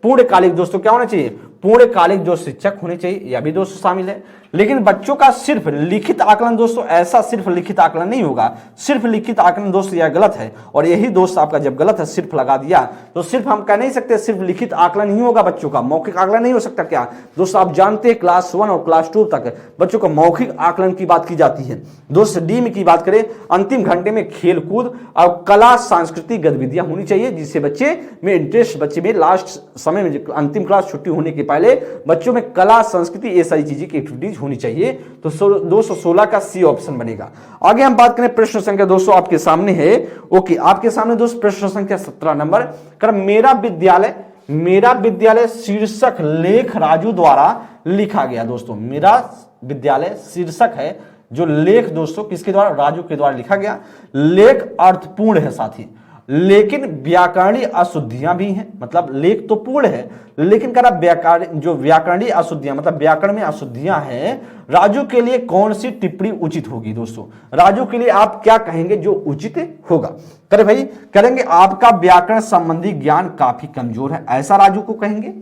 पूर्णकालिक दोस्तों क्या होना चाहिए? पूर्णकालिक जो शिक्षक होने चाहिए, यह भी दोस्तों शामिल है। लेकिन बच्चों का सिर्फ लिखित आकलन दोस्तों, ऐसा सिर्फ लिखित आकलन नहीं होगा। सिर्फ लिखित आकलन दोस्तों यह गलत है, और यही दोस्त आपका जब गलत है सिर्फ लगा दिया तो सिर्फ हम कह नहीं सकते सिर्फ लिखित आकलन ही होगा बच्चों का, मौखिक आकलन नहीं हो सकता क्या दोस्तों? आप जानते हैं क्लास 1 और क्लास 2 तक बच्चों का मौखिक आकलन की बात की जाती है दोस्त। डी में की बात करें, अंतिम घंटे में खेल कूद और कला सांस्कृतिक गतिविधियां होनी चाहिए, जिससे बच्चे में इंटरेस्ट, बच्चे में लास्ट समय में अंतिम क्लास छुट्टी होने के पहले बच्चों में कला संस्कृति ये सारी चीजें की एक्टिविटीज होनी चाहिए। तो 216 का सी ऑप्शन बनेगा। आगे हम बात करें प्रश्न संख्या दोस्तों आपके सामने है, ओके आपके सामने दोस्तों प्रश्न संख्या 17 नंबर कर मेरा विद्यालय शीर्षक लेख राजू द्वारा लिखा गया दोस्तों। मेरा विद्यालय शीर्षक है जो लेख दोस्तों किसके द्वारा? राजू के द्वारा लिखा गया। लेख अर्थपूर्ण है साथी, लेकिन व्याकरणीय अशुद्धियां भी हैं, मतलब लेख तो पूर्ण है लेकिन करा व्याकरणीय अशुद्धियां, मतलब व्याकरण में अशुद्धियां हैं। राजू के लिए कौन सी टिप्पणी उचित होगी दोस्तों? राजू के लिए आप क्या कहेंगे जो उचित होगा? करे भाई करेंगे आपका व्याकरण संबंधी ज्ञान काफी कमजोर है, ऐसा राजू को कहेंगे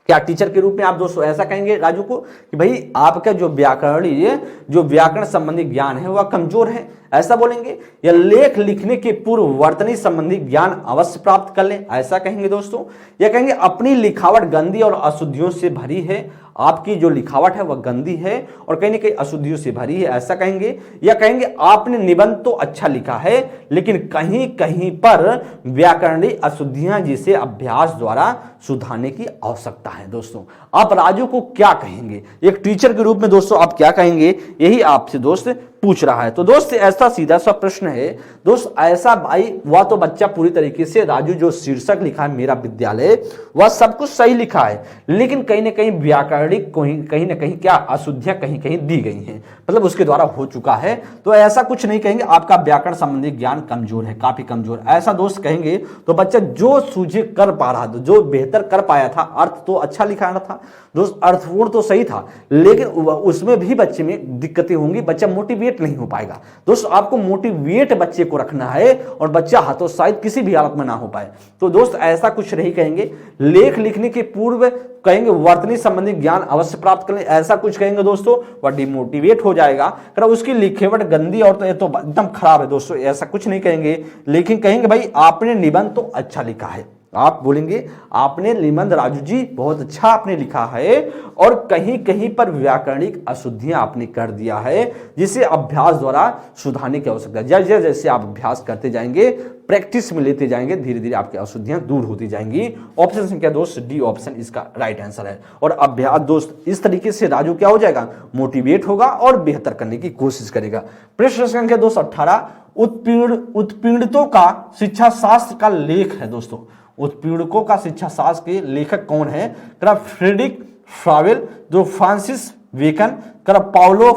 क्या? टीचर के रूप में आप दोस्तों ऐसा कहेंगे राजू को कि भाई आपका जो व्याकरण संबंधी ज्ञान है वह कमजोर है, ऐसा बोलेंगे? या लेख लिखने के पूर्व वर्तनी संबंधी ज्ञान अवश्य प्राप्त कर लें, ऐसा कहेंगे दोस्तों? या कहेंगे अपनी लिखावट गंदी और अशुद्धियों से भरी है, आपकी जो लिखावट है वह गंदी है और कहीं ना कहीं अशुद्धियों से भरी है, ऐसा कहेंगे? या कहेंगे आपने निबंध तो अच्छा लिखा है लेकिन कहीं कहीं पर व्याकरणीय अशुद्धियां जिसे अभ्यास द्वारा सुधारने की आवश्यकता है दोस्तों? आप राजू को क्या कहेंगे? एक टीचर के रूप में दोस्तों आप क्या कहेंगे, यही आपसे दोस्त पूछ रहा है। तो दोस्त ऐसा सीधा सा प्रश्न है दोस्त, ऐसा भाई वह तो बच्चा पूरी तरीके से राजू जो शीर्षक लिखा है मेरा विद्यालय वह सब कुछ सही लिखा है, लेकिन कहीं ना कहीं व्याकरणिक कहीं ना कहीं क्या अशुद्धियां कहीं कहीं दी गई हैं, मतलब उसके द्वारा हो चुका है। तो ऐसा कुछ नहीं कहेंगे आपका व्याकरण संबंधी ज्ञान कमजोर है, काफी कमजोर, ऐसा दोस्त कहेंगे तो बच्चा जो सूझे कर पा रहा था, जो बेहतर कर पाया था, अर्थ तो अच्छा लिखा था दोस्त, अर्थपूर्ण तो सही था, लेकिन उसमें भी बच्चे में दिक्कतें होंगी, बच्चा मोटिवेट मोटिवेट नहीं हो पाएगा। दोस्तों आपको मोटिवेट बच्चे को रखना है और बच्चा हतोत्साहित किसी भी हालत में ना हो पाए। तो दोस्त ऐसा कुछ नहीं कहेंगे, लेख लिखने के पूर्व कहेंगे वर्तनी संबंधी ज्ञान अवश्य प्राप्त करें, ऐसा कुछ कहेंगे दोस्तों वह डिमोटिवेट हो जाएगा। उसकी लिखेवट गंदी और तो ये तो एकदम खराब है दोस्तों, ऐसा कुछ नहीं कहेंगे। लेकिन कहेंगे भाई आपने निबंध तो अच्छा लिखा है, आप बोलेंगे आपने निबंध राजू जी बहुत अच्छा आपने लिखा है, और कहीं कहीं पर व्याकरणिक अशुद्धियां आपने कर दिया है जिसे अभ्यास द्वारा सुधारने की आवश्यकता है। जैसे जैसे आप अभ्यास करते जाएंगे, प्रैक्टिस में लेते जाएंगे, धीरे धीरे आपकी अशुद्धियां दूर होती जाएंगी। ऑप्शन संख्या दोस्त डी ऑप्शन इसका राइट आंसर है। और अभ्यास दोस्त इस तरीके से राजू क्या हो जाएगा, मोटिवेट होगा और बेहतर करने की कोशिश करेगा। प्रश्न संख्या दोस्त 18, उत्पीड़ितों का शिक्षा शास्त्र का लेख है दोस्तों। उत्पीड़कों का शिक्षा शास्त्र के लेखक कौन है? फ्रेडरिक फ्रावेल, जो फ्रांसिस बेकन, पाउलो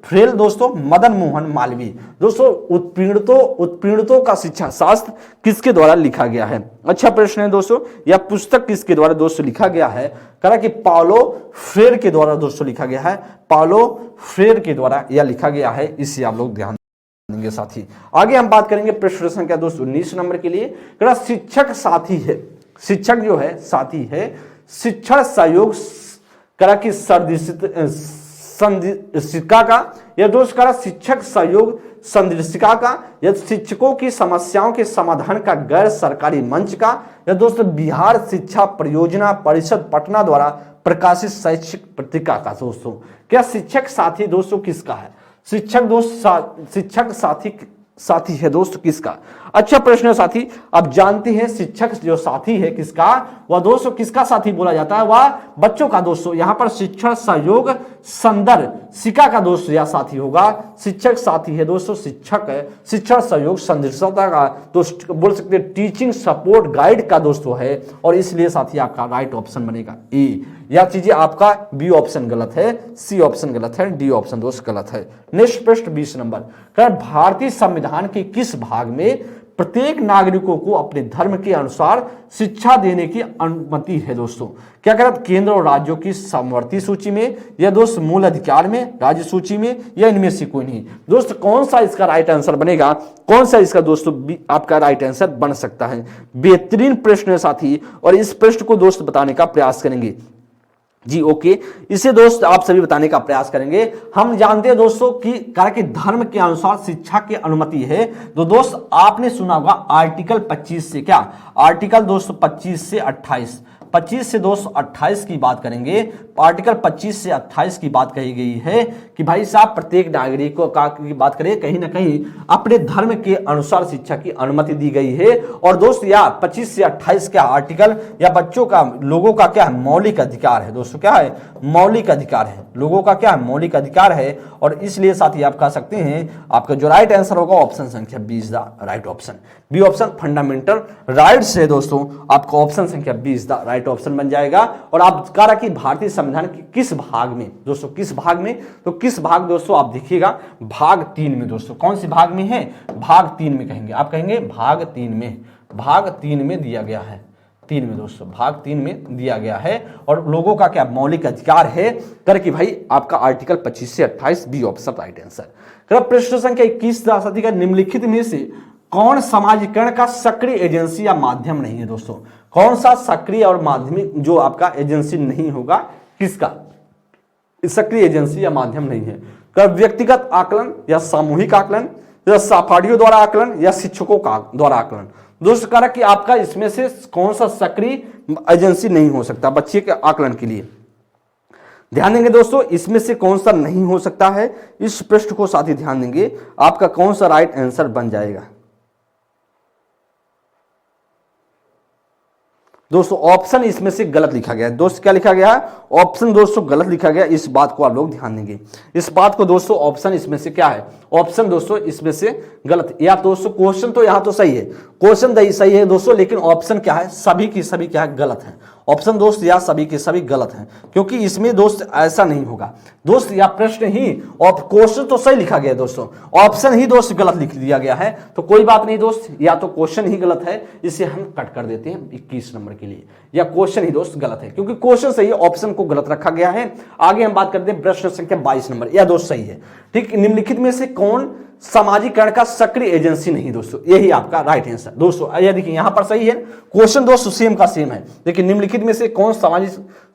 फ्रेल दोस्तों मदन मोहन मालवीय। दोस्तों उत्पीड़ितों का शिक्षा शास्त्र किसके द्वारा लिखा गया है? अच्छा प्रश्न है दोस्तों। यह पुस्तक किसके द्वारा दोस्तों लिखा गया है? कि पाउलो फ्रेर के द्वारा दोस्तों लिखा गया है। पाउलो फ्रेर के द्वारा यह लिखा गया है, इसे आप लोग ध्यान देंगे। साथी आगे हम बात करेंगे प्रश्न संख्या दोस्तों 19 नंबर के लिए। शिक्षक साथी है, शिक्षक जो है साथी है, शिक्षण सहयोग की संदर्शिका का, या दोस्त शिक्षक सहयोग संदर्शिका का, या शिक्षकों की समस्याओं के समाधान का गैर सरकारी मंच का, या दोस्तों बिहार शिक्षा परियोजना परिषद पटना द्वारा प्रकाशित शैक्षिक पत्रिका का। दोस्तों क्या शिक्षक साथी दोस्तों किसका है? शिक्षक साथी है दोस्त किसका? अच्छा प्रश्न है साथी। अब जानते हैं शिक्षक जो साथी है किसका, वह दोस्तों किसका साथी बोला जाता है? वह बच्चों का दोस्तों। यहां पर शिक्षण सहयोग संदर्शिका का दोस्तों यह साथी होगा। शिक्षक साथी है दोस्तों, शिक्षक है शिक्षण सहयोग संदर्शिका का दोस्त बोल सकते हैं, टीचिंग सपोर्ट गाइड का दोस्तों है, और इसलिए साथी आपका राइट ऑप्शन बनेगा ए। यह चीजें आपका बी ऑप्शन गलत है, सी ऑप्शन गलत है, डी ऑप्शन दोस्त गलत है। नेक्स्ट प्रश्न 20 नंबर। भारतीय संविधान के किस भाग में प्रत्येक नागरिकों को अपने धर्म के अनुसार शिक्षा देने की अनुमति है? दोस्तों क्या कहते केंद्र और राज्यों की समवर्ती सूची में, या दोस्त मूल अधिकार में, राज्य सूची में, या इनमें से कोई नहीं? दोस्त कौन सा इसका राइट आंसर बनेगा? कौन सा इसका दोस्तों आपका राइट आंसर बन सकता है? बेहतरीन प्रश्न है साथी, और इस प्रश्न को दोस्त बताने का प्रयास करेंगे जी। ओके, इसे दोस्त आप सभी बताने का प्रयास करेंगे। हम जानते हैं दोस्तों कि धर्म के अनुसार शिक्षा की अनुमति है। तो दोस्त आपने सुना होगा आर्टिकल 25 से, क्या आर्टिकल दोस्तों 25 से 28, 25 से दोस्तों 28 की बात करेंगे। आर्टिकल 25 से 28 की बात कही गई है कि भाई साहब प्रत्येक नागरिकों का की बात करें, कहीं ना कहीं अपने धर्म के अनुसार शिक्षा की अनुमति दी गई है। और दोस्त या 25 से 28 क्या आर्टिकल या बच्चों का, लोगों का क्या है, मौलिक अधिकार है दोस्तों। क्या है? मौलिक अधिकार है, लोगों का क्या है, मौलिक अधिकार है। और इसलिए साथी आप कह सकते हैं आपका जो राइट आंसर होगा ऑप्शन संख्या 20 the right option. B option fundamental rights है दोस्तों, आपका ऑप्शन संख्या 20 द राइट ऑप्शन बन जाएगा। और आप कह रहा कि भारतीय संविधान के किस भाग में दोस्तों, किस भाग में? तो किस भाग दोस्तों आप देखिएगा, भाग 3 में दोस्तों। कौन सी भाग में है? भाग 3 में कहेंगे, आप कहेंगे भाग 3 में, भाग 3 में दिया गया है, 3 में दोस्तों, भाग 3 में दिया गया है। और लोगों का क्या मौलिक अधिकार है करके भाई आपका आर्टिकल 25 से 28 बी ऑप्शन राइट आंसर। प्रश्न संख्या 21 का निम्नलिखित में से कौन समाजीकरण का सक्रिय एजेंसी या माध्यम नहीं है? दोस्तों कौन सा सक्रिय और माध्यमिक जो आपका एजेंसी नहीं होगा, किसका सक्रिय एजेंसी या माध्यम नहीं है? व्यक्तिगत आकलन, या सामूहिक आकलन, या सहपाठियों द्वारा आकलन, या शिक्षकों का द्वारा आकलन? दोस्तों कह रहा कि आपका इसमें से कौन सा सक्रिय एजेंसी नहीं हो सकता बच्चे के आकलन के लिए? ध्यान देंगे दोस्तों, इसमें से कौन सा नहीं हो सकता है, इस प्रश्न को साथ ही ध्यान देंगे, आपका कौन सा राइट आंसर बन जाएगा? दोस्तों ऑप्शन इसमें से गलत लिखा गया है। दोस्तों क्या लिखा गया है? ऑप्शन दोस्तों गलत लिखा गया, इस बात को आप लोग ध्यान देंगे। इस बात को दोस्तों ऑप्शन इसमें से क्या है? ऑप्शन दोस्तों इसमें से गलत, या दोस्तों क्वेश्चन तो यहां तो सही है, क्वेश्चन सही है दोस्तों, लेकिन ऑप्शन क्या है? सभी की सभी क्या है? गलत है। ऑप्शन दोस्त या सभी के सभी गलत हैं, क्योंकि इसमें दोस्त ऐसा नहीं होगा दोस्त, या प्रश्न ही और क्वेश्चन तो सही लिखा गया है दोस्तों, ऑप्शन ही दोस्त गलत लिख दिया गया है। तो कोई बात नहीं दोस्त, या तो क्वेश्चन ही गलत है, इसे हम कट कर देते हैं 21 नंबर के लिए, या क्वेश्चन ही दोस्त गलत है क्योंकि क्वेश्चन सही है, ऑप्शन को गलत रखा गया है। आगे हम बात करते हैं प्रश्न संख्या 22 नंबर, यह दोस्त सही है। ठीक, निम्नलिखित में से कौन सामाजिकरण का सक्रिय एजेंसी नहीं दोस्तों, यही आपका राइट आंसर दोस्तों। यह देखिए यहां पर सही है, क्वेश्चन दोस्तों सेम का सेम है, लेकिन निम्नलिखित में से कौन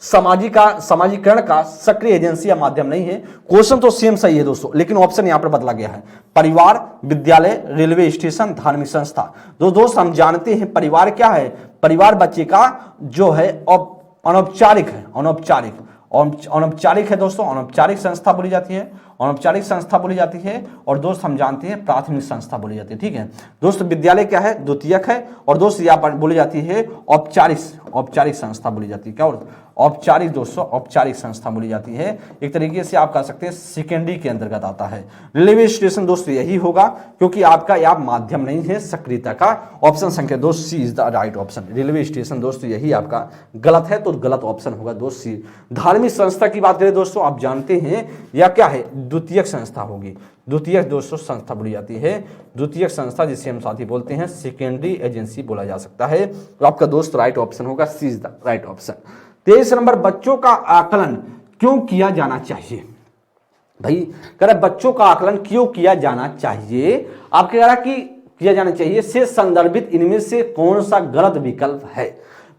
सामाजिकरण का सक्रिय एजेंसी या माध्यम नहीं है, क्वेश्चन तो सेम सही है दोस्तों, लेकिन ऑप्शन यहां पर बदला गया है। परिवार, विद्यालय, रेलवे स्टेशन, धार्मिक संस्था। दोस्त हम जानते हैं परिवार क्या है, परिवार बच्चे का जो है अनौपचारिक है, अनौपचारिक है दोस्तों, अनौपचारिक संस्था बोली जाती है, अनौपचारिक संस्था बोली जाती है। और दोस्त हम जानते हैं प्राथमिक संस्था बोली जाती है। ठीक है दोस्त, विद्यालय क्या है, द्वितीयक है। और दोस्त यहाँ पर बोली जाती है औपचारिक संस्था बोली जाती है। क्या और औपचारिक दोस्तों, औपचारिक संस्था बोली जाती है, एक तरीके से आप कह सकते हैं सेकेंडरी के अंतर्गत आता है। रेलवे स्टेशन दोस्तों यही होगा, क्योंकि आपका यह माध्यम नहीं है सक्रियता का। ऑप्शन संख्या दोस्त C is the right option. Railway station दोस्तों यही आपका गलत है, तो गलत ऑप्शन होगा दोस्त सी। धार्मिक संस्था की बात करें दोस्तों, आप जानते हैं यह क्या है, द्वितीयक संस्था होगी, द्वितीयक दोस्तों संस्था बोली जाती है, द्वितीयक संस्था जिसे हम साथी बोलते हैं सेकेंडरी एजेंसी बोला जा सकता है। तो आपका दोस्त राइट ऑप्शन होगा, C is the right option. 23 नंबर, बच्चों का आकलन क्यों किया जाना चाहिए। भाई कह रहा बच्चों का आकलन क्यों किया जाना चाहिए, आप कह रहा कि किया जाना चाहिए से संदर्भित इनमें से कौन सा गलत विकल्प है।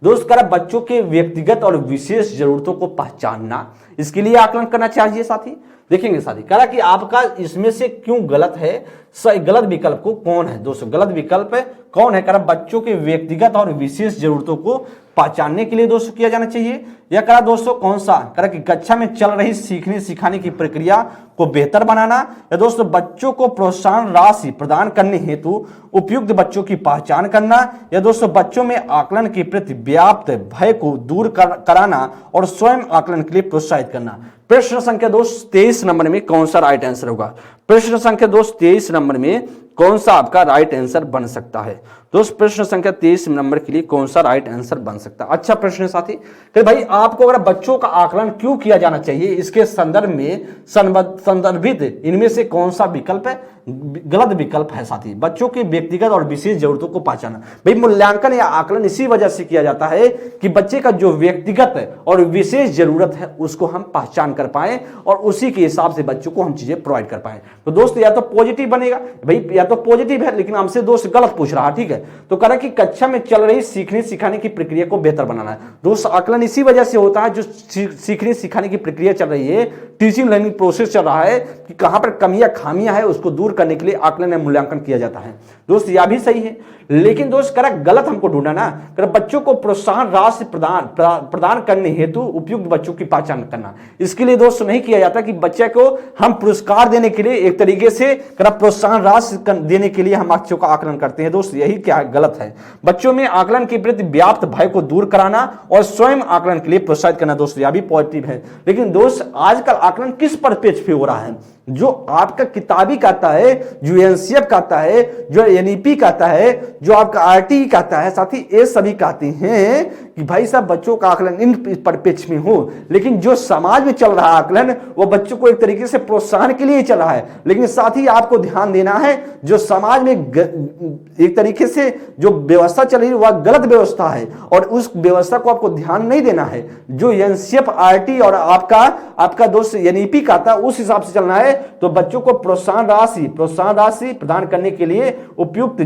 दोस्त कह रहा बच्चों के व्यक्तिगत और विशेष जरूरतों को पहचानना, इसके लिए आकलन करना चाहिए साथी। देखेंगे साथी, कह रहा कि आपका इसमें से क्यों गलत है, गलत विकल्प को कौन है दोस्तों, गलत विकल्प है कौन है, कह रहा बच्चों के व्यक्तिगत और विशेष जरूरतों को पहचानने के लिए दोस्तों किया जाना चाहिए। या कह रहा दोस्तों कौन सा, कह रहा कि कक्षा में चल रही सीखने सिखाने की प्रक्रिया को बेहतर बनाना, या दोस्तों बच्चों को प्रोत्साहन राशि प्रदान करने हेतु उपयुक्त बच्चों की पहचान करना, या दोस्तों बच्चों में आकलन के प्रति व्याप्त भय को दूर कराना और स्वयं आकलन के लिए प्रोत्साहित करना। प्रश्न संख्या दोस्त 23 नंबर में कौन सा राइट आंसर होगा, प्रश्न संख्या दोस्त 23 नंबर में कौन सा आपका राइट आंसर बन सकता है। दोस्त प्रश्न संख्या 23 नंबर के लिए कौन सा राइट आंसर बन सकता है। अच्छा प्रश्न है साथी, कि भाई आपको अगर बच्चों का आकलन क्यों किया जाना चाहिए, इसके संदर्भ में संदर्भित इनमें से कौन सा विकल्प है, गलत विकल्प है साथी। बच्चों के व्यक्तिगत और विशेष जरूरतों को पहचाना, भाई मूल्यांकन या आकलन इसी वजह से किया जाता है कि बच्चे का जो व्यक्तिगत और विशेष जरूरत है उसको हम पहचान कर पाए और उसी के हिसाब से बच्चों को हम चीजें प्रोवाइड कर पाए। तो दोस्त या तो पॉजिटिव बनेगा, भाई या तो पॉजिटिव है, लेकिन हमसे दोस्त गलत पूछ रहा, ठीक है। तो कह रहा कि कक्षा में चल रही सीखने सिखाने की प्रक्रिया को बेहतर बनाना है। दोस्त आकलन इसी वजह से होता है, जो सीखने सिखाने की प्रक्रिया चल रही है, टीचिंग लर्निंग प्रोसेस चल रहा है, कि कहां पर कमियां खामियां है उसको दूर करने के लिए आकलन या मूल्यांकन किया जाता है। दोस्त यह भी सही है, लेकिन दोस्त कह रहा गलत हमको ढूंढना ना, कह रहा बच्चों को प्रोत्साहन राशि प्रदान करने हेतु उपयुक्त बच्चों की पहचान करना। इसके लिए दोस्त नहीं किया जाता कि बच्चे को हम पुरस्कार देने के लिए एक तरीके से कह रहा प्रोत्साहन राशि देने के लिए हम बच्चों का आकलन करते हैं। दोस्त यही क्या है, गलत है। बच्चों में आकलन के प्रति व्याप्त भय को दूर कराना और स्वयं आकलन के लिए प्रोत्साहित करना, दोस्त यह भी पॉजिटिव है। लेकिन दोस्त आजकल आकलन किस परिपेक्ष पे हो रहा है, जो आपका किताबी कहता है, जो एनसीएफ कहता है, जो एनईपी कहता है, जो आपका आरटी कहता है, साथ ही ये सभी कहते हैं कि भाई साहब बच्चों का आकलन इन परिपेक्ष में हो, लेकिन जो समाज में चल रहा है आकलन वो बच्चों को एक तरीके से प्रोत्साहन के लिए चल रहा है। लेकिन साथ ही आपको ध्यान देना है जो समाज में एक तरीके से जो व्यवस्था चल रही है वह गलत व्यवस्था है और उस व्यवस्था को आपको ध्यान नहीं देना है। जो एनसीएफ आरटी और आपका दोस्त एनईपी कहता है उस हिसाब से चलना है। तो बच्चों को प्रोत्साहन राशि प्रदान करने के लिए उपयुक्त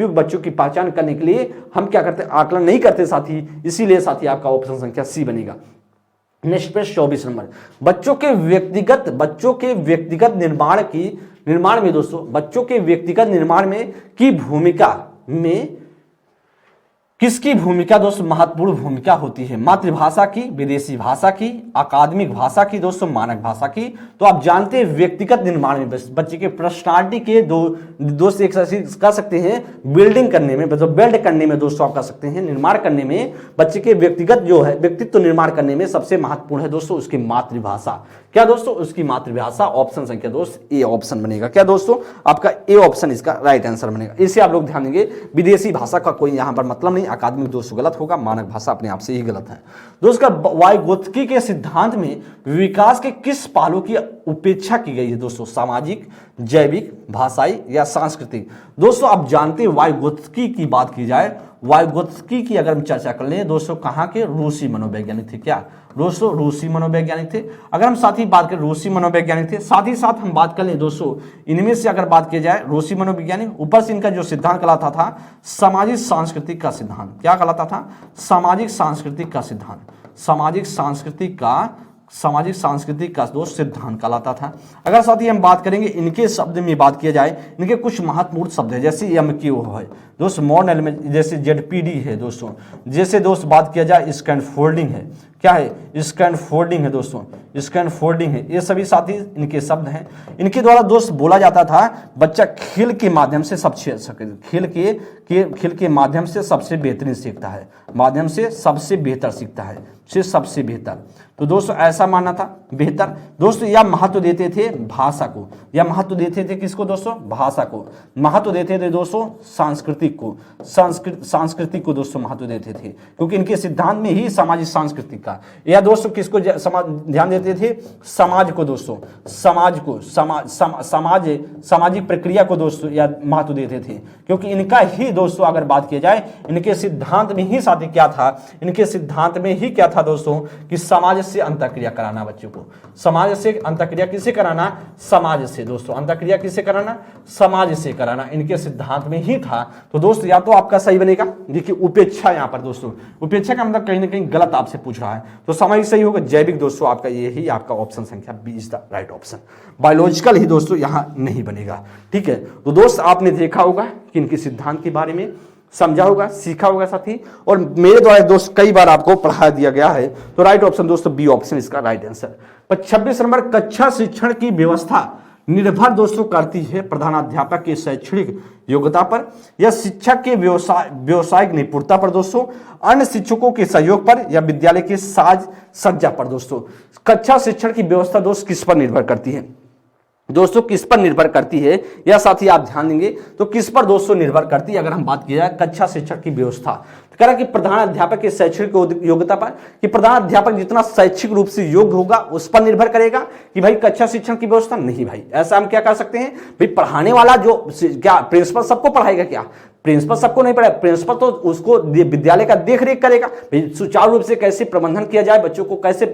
बच्चों की पहचान करने के लिए हम क्या करते हैं, आकलन नहीं करते साथी। इसीलिए साथी आपका ऑप्शन संख्या सी बनेगा। नेक्स्ट प्रश्न 24 नंबर, बच्चों के व्यक्तिगत निर्माण में दोस्तों बच्चों के व्यक्तिगत निर्माण में की भूमिका में किसकी भूमिका दोस्तों महत्वपूर्ण भूमिका होती है, मातृभाषा की, विदेशी भाषा की, अकादमिक भाषा की, दोस्तों मानक भाषा की। तो आप जानते हैं व्यक्तिगत निर्माण में बच्चे के पर्सनालिटी के दोस्त एक कह सकते हैं बिल्डिंग करने में, मतलब बिल्ड करने में दोस्तों आप कह सकते हैं निर्माण करने में बच्चे के व्यक्तिगत जो है व्यक्तित्व निर्माण करने में सबसे महत्वपूर्ण है दोस्तों उसकी मातृभाषा। क्या दोस्तों, उसकी मातृभाषा। ऑप्शन संख्या दोस्त ए ऑप्शन बनेगा। क्या दोस्तों, आपका ए ऑप्शन इसका राइट आंसर बनेगा। इसे आप लोग ध्यान देंगे, विदेशी भाषा का कोई यहां पर मतलब नहीं, अकादमिक दोस्तों गलत होगा, मानक भाषा अपने आप से ही गलत है। दोस्तों वाइगोत्स्की के सिद्धांत में विकास के किस पहलू की उपेक्षा की गई है दोस्तों, सामाजिक, जैविक, भाषाई या सांस्कृतिक। दोस्तों आप जानते हैं वाइगोत्स्की की बात की जाए, वाइगोत्स्की की अगर हम चर्चा कर लें दोस्तों, कहाँ के, रूसी मनोवैज्ञानिक थे। क्या दोस्तों, रूसी मनोवैज्ञानिक थे। अगर हम साथ ही बात करें, रूसी मनोवैज्ञानिक थे, साथ ही साथ हम बात कर लें दोस्तों, इनमें से अगर बात की जाए रूसी मनोवैज्ञानिक, ऊपर से इनका जो सिद्धांत कहलाता था सामाजिक सांस्कृतिक का सिद्धांत। क्या कहलाता था, सामाजिक सांस्कृतिक का सिद्धांत। सामाजिक सांस्कृतिक का दोस्त सिद्धांत कहलाता था। अगर साथ ही हम बात करेंगे इनके शब्द में बात किया जाए, इनके कुछ महत्वपूर्ण शब्द है, जैसे MQ है दोस्त, मॉडर्न एलिमेंट, जैसे ZPD है दोस्तों, जैसे दोस्त बात किया जाए स्कैनफोल्डिंग है। क्या है, स्कैनफोल्डिंग है दोस्तों, स्कैनफोल्डिंग है। ये सभी साथी इनके शब्द हैं। इनके द्वारा दोस्त बोला जाता था बच्चा खेल के माध्यम से खेल के माध्यम से सबसे बेहतरीन सीखता है, माध्यम से सबसे बेहतर सीखता है, से सबसे बेहतर। तो दोस्तों ऐसा मानना था बेहतर। दोस्तों यह महत्व देते थे भाषा को, यह महत्व देते थे किसको दोस्तों, भाषा को। महत्व देते थे दोस्तों सांस्कृतिक को, सांस्कृतिक को दोस्तों महत्व देते थे, क्योंकि इनके सिद्धांत में ही सामाजिक सांस्कृतिक का। या दोस्तों किसको ध्यान देते थे, समाज को दोस्तों, समाज को, सामाजिक प्रक्रिया को दोस्तों या महत्व देते थे, क्योंकि इनका ही दोस्तों अगर बात की जाए, इनके सिद्धांत में ही साथी क्या था, इनके सिद्धांत में ही क्या था दोस्तों, कि समाज से अंतःक्रिया कराना बच्चों को। समाज से अंतःक्रिया किसे कराना, समाज से दोस्तों, अंतःक्रिया किसे कराना, समाज से कराना, इनके सिद्धांत में ही था। तो दोस्त या तो आपका सही बनेगा, देखिए उपेक्षा यहां पर दोस्तों, उपेक्षा का मतलब कहीं ना कहीं गलत आपसे पूछ रहा है, तो सामाजिक सही होगा। जैविक दोस्तों आपका यही आपका ऑप्शन संख्या B is the right option. Biological ही दोस्तों यहां नहीं बनेगा। ठीक है, तो दोस्त आपने देखा होगा कि इनके सिद्धांत के बारे में समझा होगा, सीखा होगा साथी, और मेरे द्वारा दोस्त कई बार आपको पढ़ा दिया गया है। तो राइट ऑप्शन दोस्तों बी ऑप्शन इसका राइट आंसर। पर 26 नंबर, कक्षा शिक्षण की व्यवस्था निर्भर दोस्तों करती है प्रधानाध्यापक की शैक्षणिक योग्यता पर या शिक्षक के व्यवसायिक निपुणता पर दोस्तों, अन्य शिक्षकों के सहयोग पर या विद्यालय के साज सज्जा पर। दोस्तों कक्षा शिक्षण की व्यवस्था दोस्त किस पर निर्भर करती है दोस्तों, किस पर निर्भर करती है, या साथ ही आप ध्यान देंगे तो किस पर दोस्तों निर्भर करती है। अगर हम बात की जाए कक्षा शिक्षण की व्यवस्था, तो कह रहा कि प्रधान अध्यापक की शैक्षणिक योग्यता पर, कि प्रधान अध्यापक जितना शैक्षिक रूप से योग्य होगा उस पर निर्भर करेगा कि भाई कक्षा शिक्षण की व्यवस्था। नहीं भाई, ऐसा हम क्या कर सकते हैं भाई, पढ़ाने वाला जो क्या प्रिंसिपल सबको पढ़ाएगा क्या, प्रिंसिपल सबको नहीं पढ़ाएगा, प्रिंसिपल तो उसको विद्यालय का देख रेख करेगा, सुचारू रूप से कैसे प्रबंधन किया जाए, बच्चों को कैसे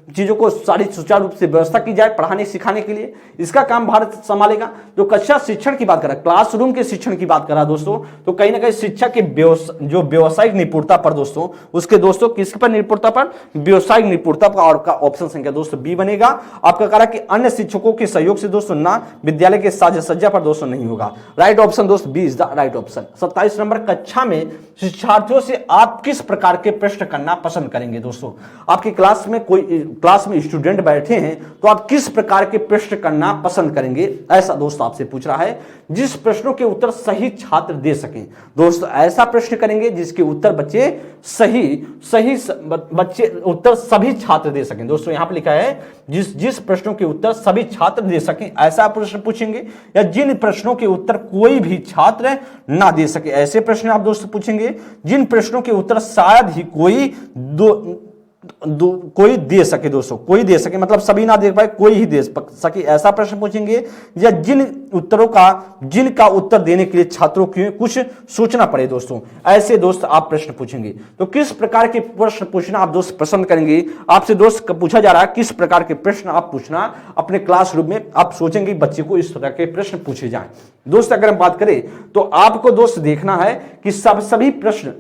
चीजों को सारी सुचारू रूप से व्यवस्था की जाए पढ़ाने सिखाने के लिए, इसका काम भारत संभालेगा। जो कक्षा शिक्षण की बात करा, क्लासरूम के शिक्षण की बात करा दोस्तों, तो कहीं ना कहीं शिक्षक के जो व्यवसायिक निपुणता पर दोस्तों, उसके दोस्तों किस पर निपुणता पर, व्यवसायिक निपुणता पर, और का ऑप्शन संख्या दोस्तों बी बनेगा। आपका कहा कि अन्य शिक्षकों के सहयोग से दोस्तों ना विद्यालय के साज सज्जा पर दोस्तों नहीं होगा। राइट ऑप्शन दोस्तों B is the right option. 27 number, कक्षा में शिक्षार्थियों से आप किस प्रकार के प्रश्न करना पसंद करेंगे। दोस्तों आपकी क्लास में स्टूडेंट बैठे हैं तो आप किस प्रकार के प्रश्न करना पसंद करेंगे, ऐसा दोस्त आपसे पूछ रहा है, जिस प्रश्नों के उत्तर सही छात्र दे सकें। दोस्तों ऐसा प्रश्न करेंगे जिसके उत्तर बच्चे उत्तर सभी छात्र दे सकें। दोस्तों यहां पर लिखा है जिस प्रश्नों के उत्तर सभी छात्र दे सकें, ऐसा प्रश्न पूछेंगे, या जिन प्रश्नों के उत्तर कोई भी छात्र ना दे सके, ऐसे प्रश्न आप दोस्तों पूछेंगे। जिन प्रश्नों के उत्तर शायद ही कोई दे सके, दोस्तों कोई दे सके मतलब सभी ना दे पाए, कोई ही दे सके, ऐसा प्रश्न पूछेंगे। या जिनका उत्तर देने के लिए छात्रों को कुछ सोचना पड़े, दोस्तों ऐसे दोस्त आप प्रश्न पूछेंगे। तो किस प्रकार के प्रश्न पूछना आप दोस्त पसंद करेंगे, आपसे दोस्त पूछा जा रहा है किस प्रकार के प्रश्न आप पूछना अपने क्लासरूम में आप सोचेंगे बच्चे को इस तरह के प्रश्न पूछे जाएं। दोस्त अगर हम बात करें तो आपको दोस्त देखना है कि सभी प्रश्न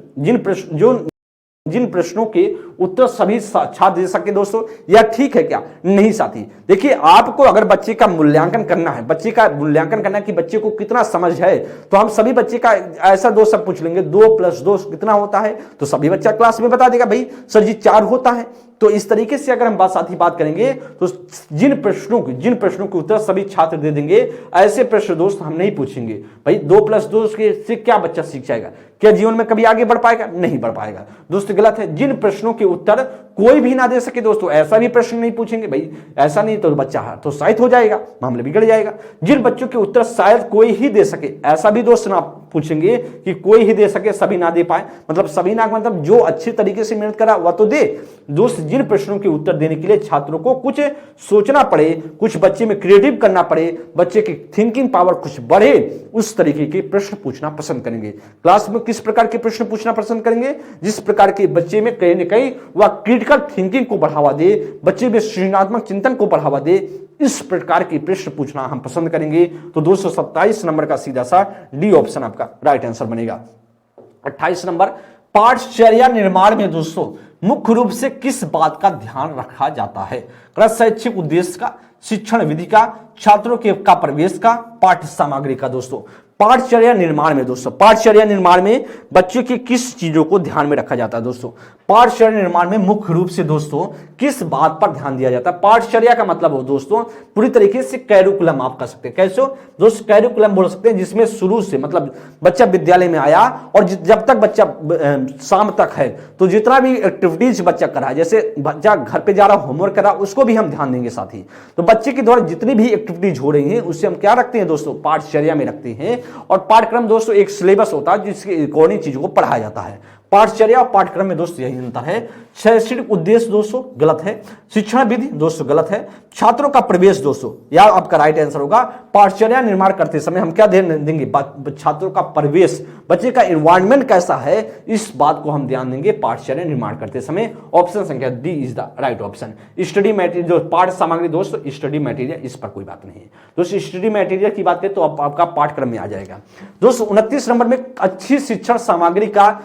जिन प्रश्नों के उत्तर सभी छात्र दे सके, दोस्तों यह ठीक है क्या, नहीं साथी। देखिए आपको अगर बच्चे का मूल्यांकन करना है कि बच्चे को कितना समझ है, तो हम सभी बच्चे का ऐसा दोस्त सब पूछ लेंगे 2 + 2 कितना होता है, तो सभी बच्चा क्लास में बता देगा भाई सर जी 4 होता है। तो इस तरीके से अगर हम बात करेंगे तो जिन प्रश्नों के उत्तर सभी छात्र दे देंगे, ऐसे प्रश्न दोस्त हम नहीं पूछेंगे। भाई 2 + 2 से क्या बच्चा सीख जाएगा, क्या जीवन में कभी आगे बढ़ पाएगा, नहीं बढ़ पाएगा। दोस्त गलत है। जिन प्रश्नों के उत्तर कोई भी ना दे सके दोस्तों, ऐसा भी प्रश्न नहीं पूछेंगे भाई, ऐसा नहीं तो बच्चा हतोत्साहित हो जाएगा, मामले बिगड़ जाएगा। जिन बच्चों के उत्तर शायद कोई ही दे सके, ऐसा भी दोस्त ना पूछेंगे कि कोई ही दे सके सभी ना दे पाए, मतलब सभी ना मतलब जो अच्छे तरीके से मेहनत करा वह तो दे। दोस्त जिन प्रश्नों के उत्तर देने के लिए छात्रों को कुछ सोचना पड़े, कुछ बच्चे में क्रिएटिव करना पड़े, बच्चे की थिंकिंग पावर कुछ बढ़े, उस तरीके के प्रश्न पूछना पसंद करेंगे। क्लास में किस प्रकार के प्रश्न पूछना पसंद करेंगे? जिस प्रकार के बच्चे में कहीं ना कहीं वह क्रिटिकल थिंकिंग को बढ़ावा दे, बच्चे में सृजनात्मक चिंतन को बढ़ावा दे, इस प्रकार के प्रश्न पूछना हम पसंद करेंगे। तो 227 नंबर का सीधा सा डी ऑप्शन आपका राइट आंसर बनेगा। 28 नंबर, पाठचर्या निर्माण में दोस्तों मुख्य रूप से किस बात का ध्यान रखा जाता है? शैक्षिक उद्देश्य का, शिक्षण विधि का, छात्रों के का प्रवेश का, पाठ्य सामग्री का। दोस्तों पाठचर्या निर्माण में दोस्तों, पाठचर्या निर्माण में बच्चों की किस चीजों को ध्यान में रखा जाता है? दोस्तों पाठचर्या निर्माण में मुख्य रूप से दोस्तों किस बात पर ध्यान दिया जाता है? पाठचर्या का मतलब हो दोस्तों पूरी तरीके से कैरिकुलम आप कह सकते हैं। कैसे दोस्त? कैरिकुलम बोल सकते हैं जिसमें शुरू से मतलब बच्चा विद्यालय में आया और जब तक बच्चा शाम तक है तो जितना भी एक्टिविटीज बच्चा करा, जैसे बच्चा घर पे जा रहा होमवर्क करा, उसको भी हम ध्यान देंगे साथ ही। तो बच्चे के द्वारा जितनी भी एक्टिविटीज हो रही हैं उससे हम क्या रखते हैं दोस्तों? पाठचर्या में रखते हैं। और पाठ्यक्रम दोस्तों एक सिलेबस होता है जिसके अकॉर्डिंग चीजों को पढ़ाया जाता है। पाठचर्या और पाठ्यक्रम में दोस्तों यही अंतर है। शैक्षणिक उद्देश्य दोस्तों गलत है, शिक्षण विधि दोस्तों गलत है, छात्रों का प्रवेश दोस्तों या आपका राइट आंसर होगा। पाठचर्या निर्माण करते समय हम क्या ध्यान देंगे? छात्रों का प्रवेश, बच्चे का एनवायरनमेंट कैसा है, इस बात को हम ध्यान देंगे पाठचर्या निर्माण करते समय। ऑप्शन संख्या D is the right option. Study material जो पाठ्य सामग्री दोस्तों स्टडी मटेरियल, इस पर कोई बात नहीं है दोस्तों। स्टडी मटेरियल की बात करें तो आपका पाठ्यक्रम में आ जाएगा। दोस्तों 29 नंबर में अच्छी शिक्षण सामग्री का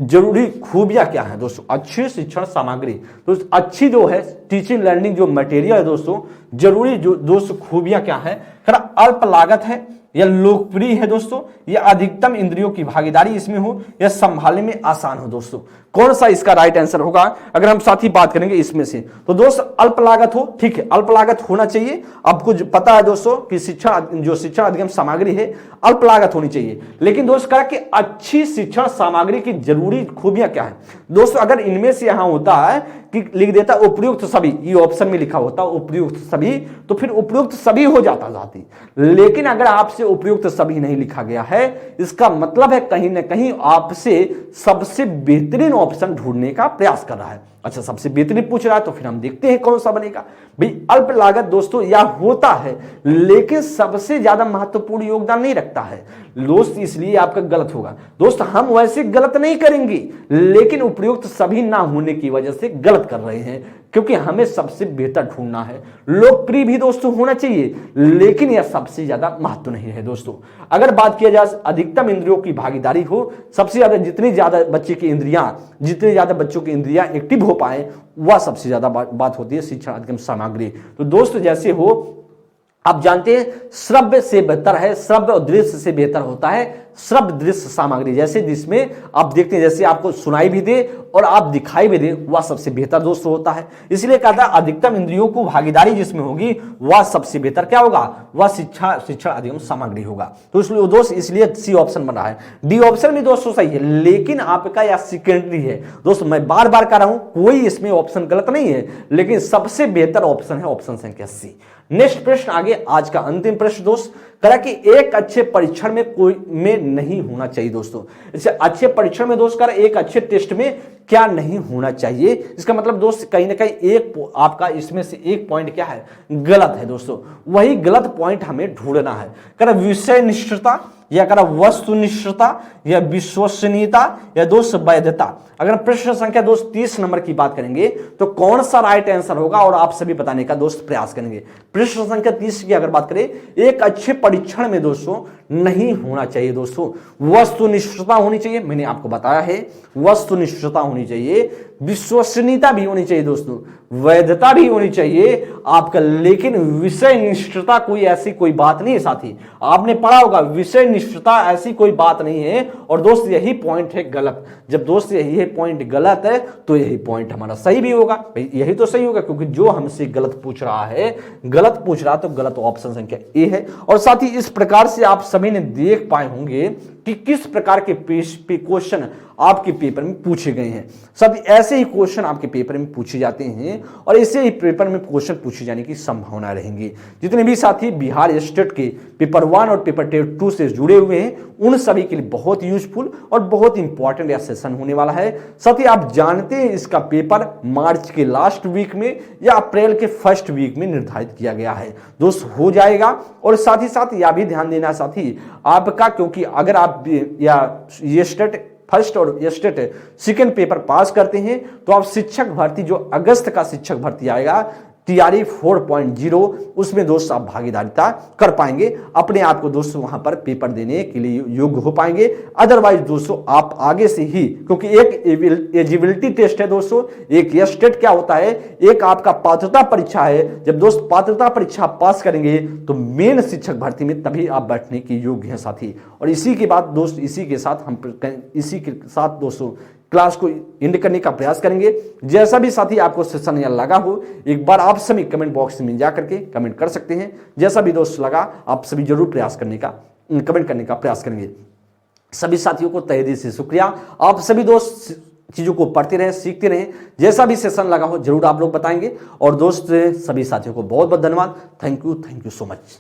जरूरी खूबियां क्या है? दोस्तों अच्छी शिक्षण सामग्री, तो अच्छी जो है टीचिंग लर्निंग जो मटेरियल है दोस्तों, जरूरी जो दोस्तों खूबियां क्या है? अल्प लागत है, या लोकप्रिय है दोस्तों, या अधिकतम इंद्रियों की भागीदारी इसमें हो, या संभालने में आसान हो। दोस्तों कौन सा इसका राइट आंसर होगा अगर हम साथ ही बात करेंगे इसमें से? तो दोस्त अल्प लागत हो, ठीक है, अल्प लागत होना चाहिए। आपको पता है दोस्तों कि शिक्षण अधिगम सामग्री है अल्प लागत होनी चाहिए। लेकिन दोस्त कहा कि अच्छी शिक्षण सामग्री की जरूरी खूबियां क्या है? दोस्तों अगर इनमें से यहां होता है कि लिख देता उपयुक्त सभी, ये ऑप्शन में लिखा होता उपयुक्त सभी, तो फिर उपयुक्त सभी हो जाता जाती। लेकिन अगर आपसे उपयुक्त सभी नहीं लिखा गया है, इसका मतलब है कहीं ना कहीं आपसे सबसे बेहतरीन ऑप्शन ढूंढने का प्रयास कर रहा है। अच्छा सबसे बेहतरीन पूछ रहा है तो फिर हम देखते हैं कौन सा बनेगा। भाई अल्प लागत दोस्तों या होता है लेकिन सबसे ज्यादा महत्वपूर्ण योगदान नहीं रखता है दोस्त, इसलिए आपका गलत होगा। दोस्त हम वैसे गलत नहीं करेंगे लेकिन उपयुक्त सभी ना होने की वजह से गलत कर रहे हैं, क्योंकि हमें सबसे बेहतर ढूंढना है। लोकप्रिय भी दोस्तों होना चाहिए लेकिन यह सबसे ज्यादा महत्व नहीं है दोस्तों। अगर बात किया जाए अधिकतम इंद्रियों की भागीदारी हो, सबसे ज्यादा जितनी ज्यादा बच्चे की इंद्रियां, जितने ज्यादा बच्चों की इंद्रियां एक्टिव हो पाए, वह सबसे ज्यादा बात होती है शिक्षण अधिगम सामग्री। तो दोस्त जैसे हो आप जानते हैं श्रव्य से बेहतर है, श्रव्य और दृश्य से बेहतर होता है श्रव्य दृश्य सामग्री, जैसे जिसमें आप देखते हैं जैसे आपको सुनाई भी दे और आप दिखाई भी दे, वह सबसे बेहतर दोस्त होता है। इसलिए कहता है अधिकतम इंद्रियों को भागीदारी जिसमें होगी वह सबसे बेहतर क्या होगा? वह शिक्षण अधिगम सामग्री होगा। तो इसलिए दोस्त इसलिए सी ऑप्शन बना है। डी ऑप्शन भी दोस्तों सही है लेकिन आपका यह सेकेंडरी है दोस्त, मैं बार बार कह रहा हूं कोई इसमें ऑप्शन गलत नहीं है लेकिन सबसे बेहतर ऑप्शन है ऑप्शन संख्या सी। नेक्स्ट प्रश्न आगे, आज का अंतिम प्रश्न दोस्त, कहा कि एक अच्छे परीक्षण में कोई में नहीं होना चाहिए दोस्तों। इसे अच्छे परीक्षण में दोस्त कहा एक अच्छे टेस्ट में क्या नहीं होना चाहिए? इसका मतलब दोस्त कहीं ना कहीं एक आपका इसमें से एक पॉइंट क्या है? गलत है दोस्तों। वही गलत पॉइंट हमें ढूंढना है। कह विषय निष्ठता, या कह वस्तुनिष्ठता, या विश्वसनीयता, या दोस्त वैधता। अगर प्रश्न संख्या दोस्त 30 नंबर की बात करेंगे तो कौन सा राइट आंसर होगा और आप सभी बताने का दोस्त प्रयास करेंगे। प्रश्न संख्या 30 की अगर बात करें, एक अच्छे परीक्षण में दोस्तों नहीं होना चाहिए दोस्तों वस्तुनिष्ठता होनी चाहिए, मैंने आपको बताया है वस्तुनिष्ठता होनी चाहिए, विश्वसनीयता भी होनी चाहिए दोस्तों, वैधता भी होनी चाहिए आपका, लेकिन विषय निष्ठता कोई ऐसी कोई बात नहीं है साथी। आपने पढ़ा होगा विषय निष्ठता ऐसी कोई बात नहीं है। और दोस्त यही पॉइंट है गलत। जब दोस्त यही पॉइंट गलत है तो यही पॉइंट हमारा सही भी होगा। यही तो सही होगा क्योंकि जो हमसे गलत पूछ रहा है, गलत पूछ रहा तो गलत ऑप्शन संख्या ए है। और साथ ही इस प्रकार से आप सभी ने देख पाए होंगे कि किस प्रकार के क्वेश्चन आपके पेपर में पूछे गए हैं। सब ऐसे ही क्वेश्चन आपके पेपर में पूछे जाते हैं और ऐसे ही पेपर में क्वेश्चन पूछे जाने की संभावना रहेंगी। जितने भी साथी बिहार स्टेट के पेपर 1 और पेपर 2 से जुड़े हुए हैं उन सभी के लिए बहुत यूजफुल और बहुत इंपॉर्टेंट यह सेशन होने वाला है। साथ ही आप जानते हैं इसका पेपर मार्च के लास्ट वीक में या अप्रैल के फर्स्ट वीक में निर्धारित किया गया है। दोस्त हो जाएगा। और साथ ही साथ यह भी ध्यान देना साथी आपका, क्योंकि अगर आप या ये स्टेट फर्स्ट और स्टेट सेकेंड पेपर पास करते हैं तो आप शिक्षक भर्ती जो अगस्त का शिक्षक भर्ती आएगा TRE 4.0 उसमें दोस्त आप भागीदारिता कर पाएंगे, अपने आप को दोस्तों वहां पर पेपर देने के लिए योग्य हो पाएंगे। अदरवाइज दोस्तों आप आगे से ही, क्योंकि एक एलिजिबिलिटी टेस्ट है दोस्तों, एक ये स्टेट क्या होता है, एक आपका पात्रता परीक्षा है। जब दोस्त पात्रता परीक्षा पास करेंगे तो मेन शिक्षक भर्ती में तभी आप बैठने के योग्य हैं साथी। और इसी के बाद दोस्त इसी के साथ दोस्तों क्लास को एंड करने का प्रयास करेंगे। जैसा भी साथी आपको सेशन यह लगा हो एक बार आप सभी कमेंट बॉक्स में जा करके कमेंट कर सकते हैं। जैसा भी दोस्त लगा आप सभी जरूर कमेंट करने का प्रयास करेंगे। सभी साथियों को तहे दिल से शुक्रिया। आप सभी दोस्त चीजों को पढ़ते रहे, सीखते रहे। जैसा भी सेशन लगा हो जरूर आप लोग बताएंगे। और दोस्त सभी साथियों को बहुत बहुत धन्यवाद। Thank you so much.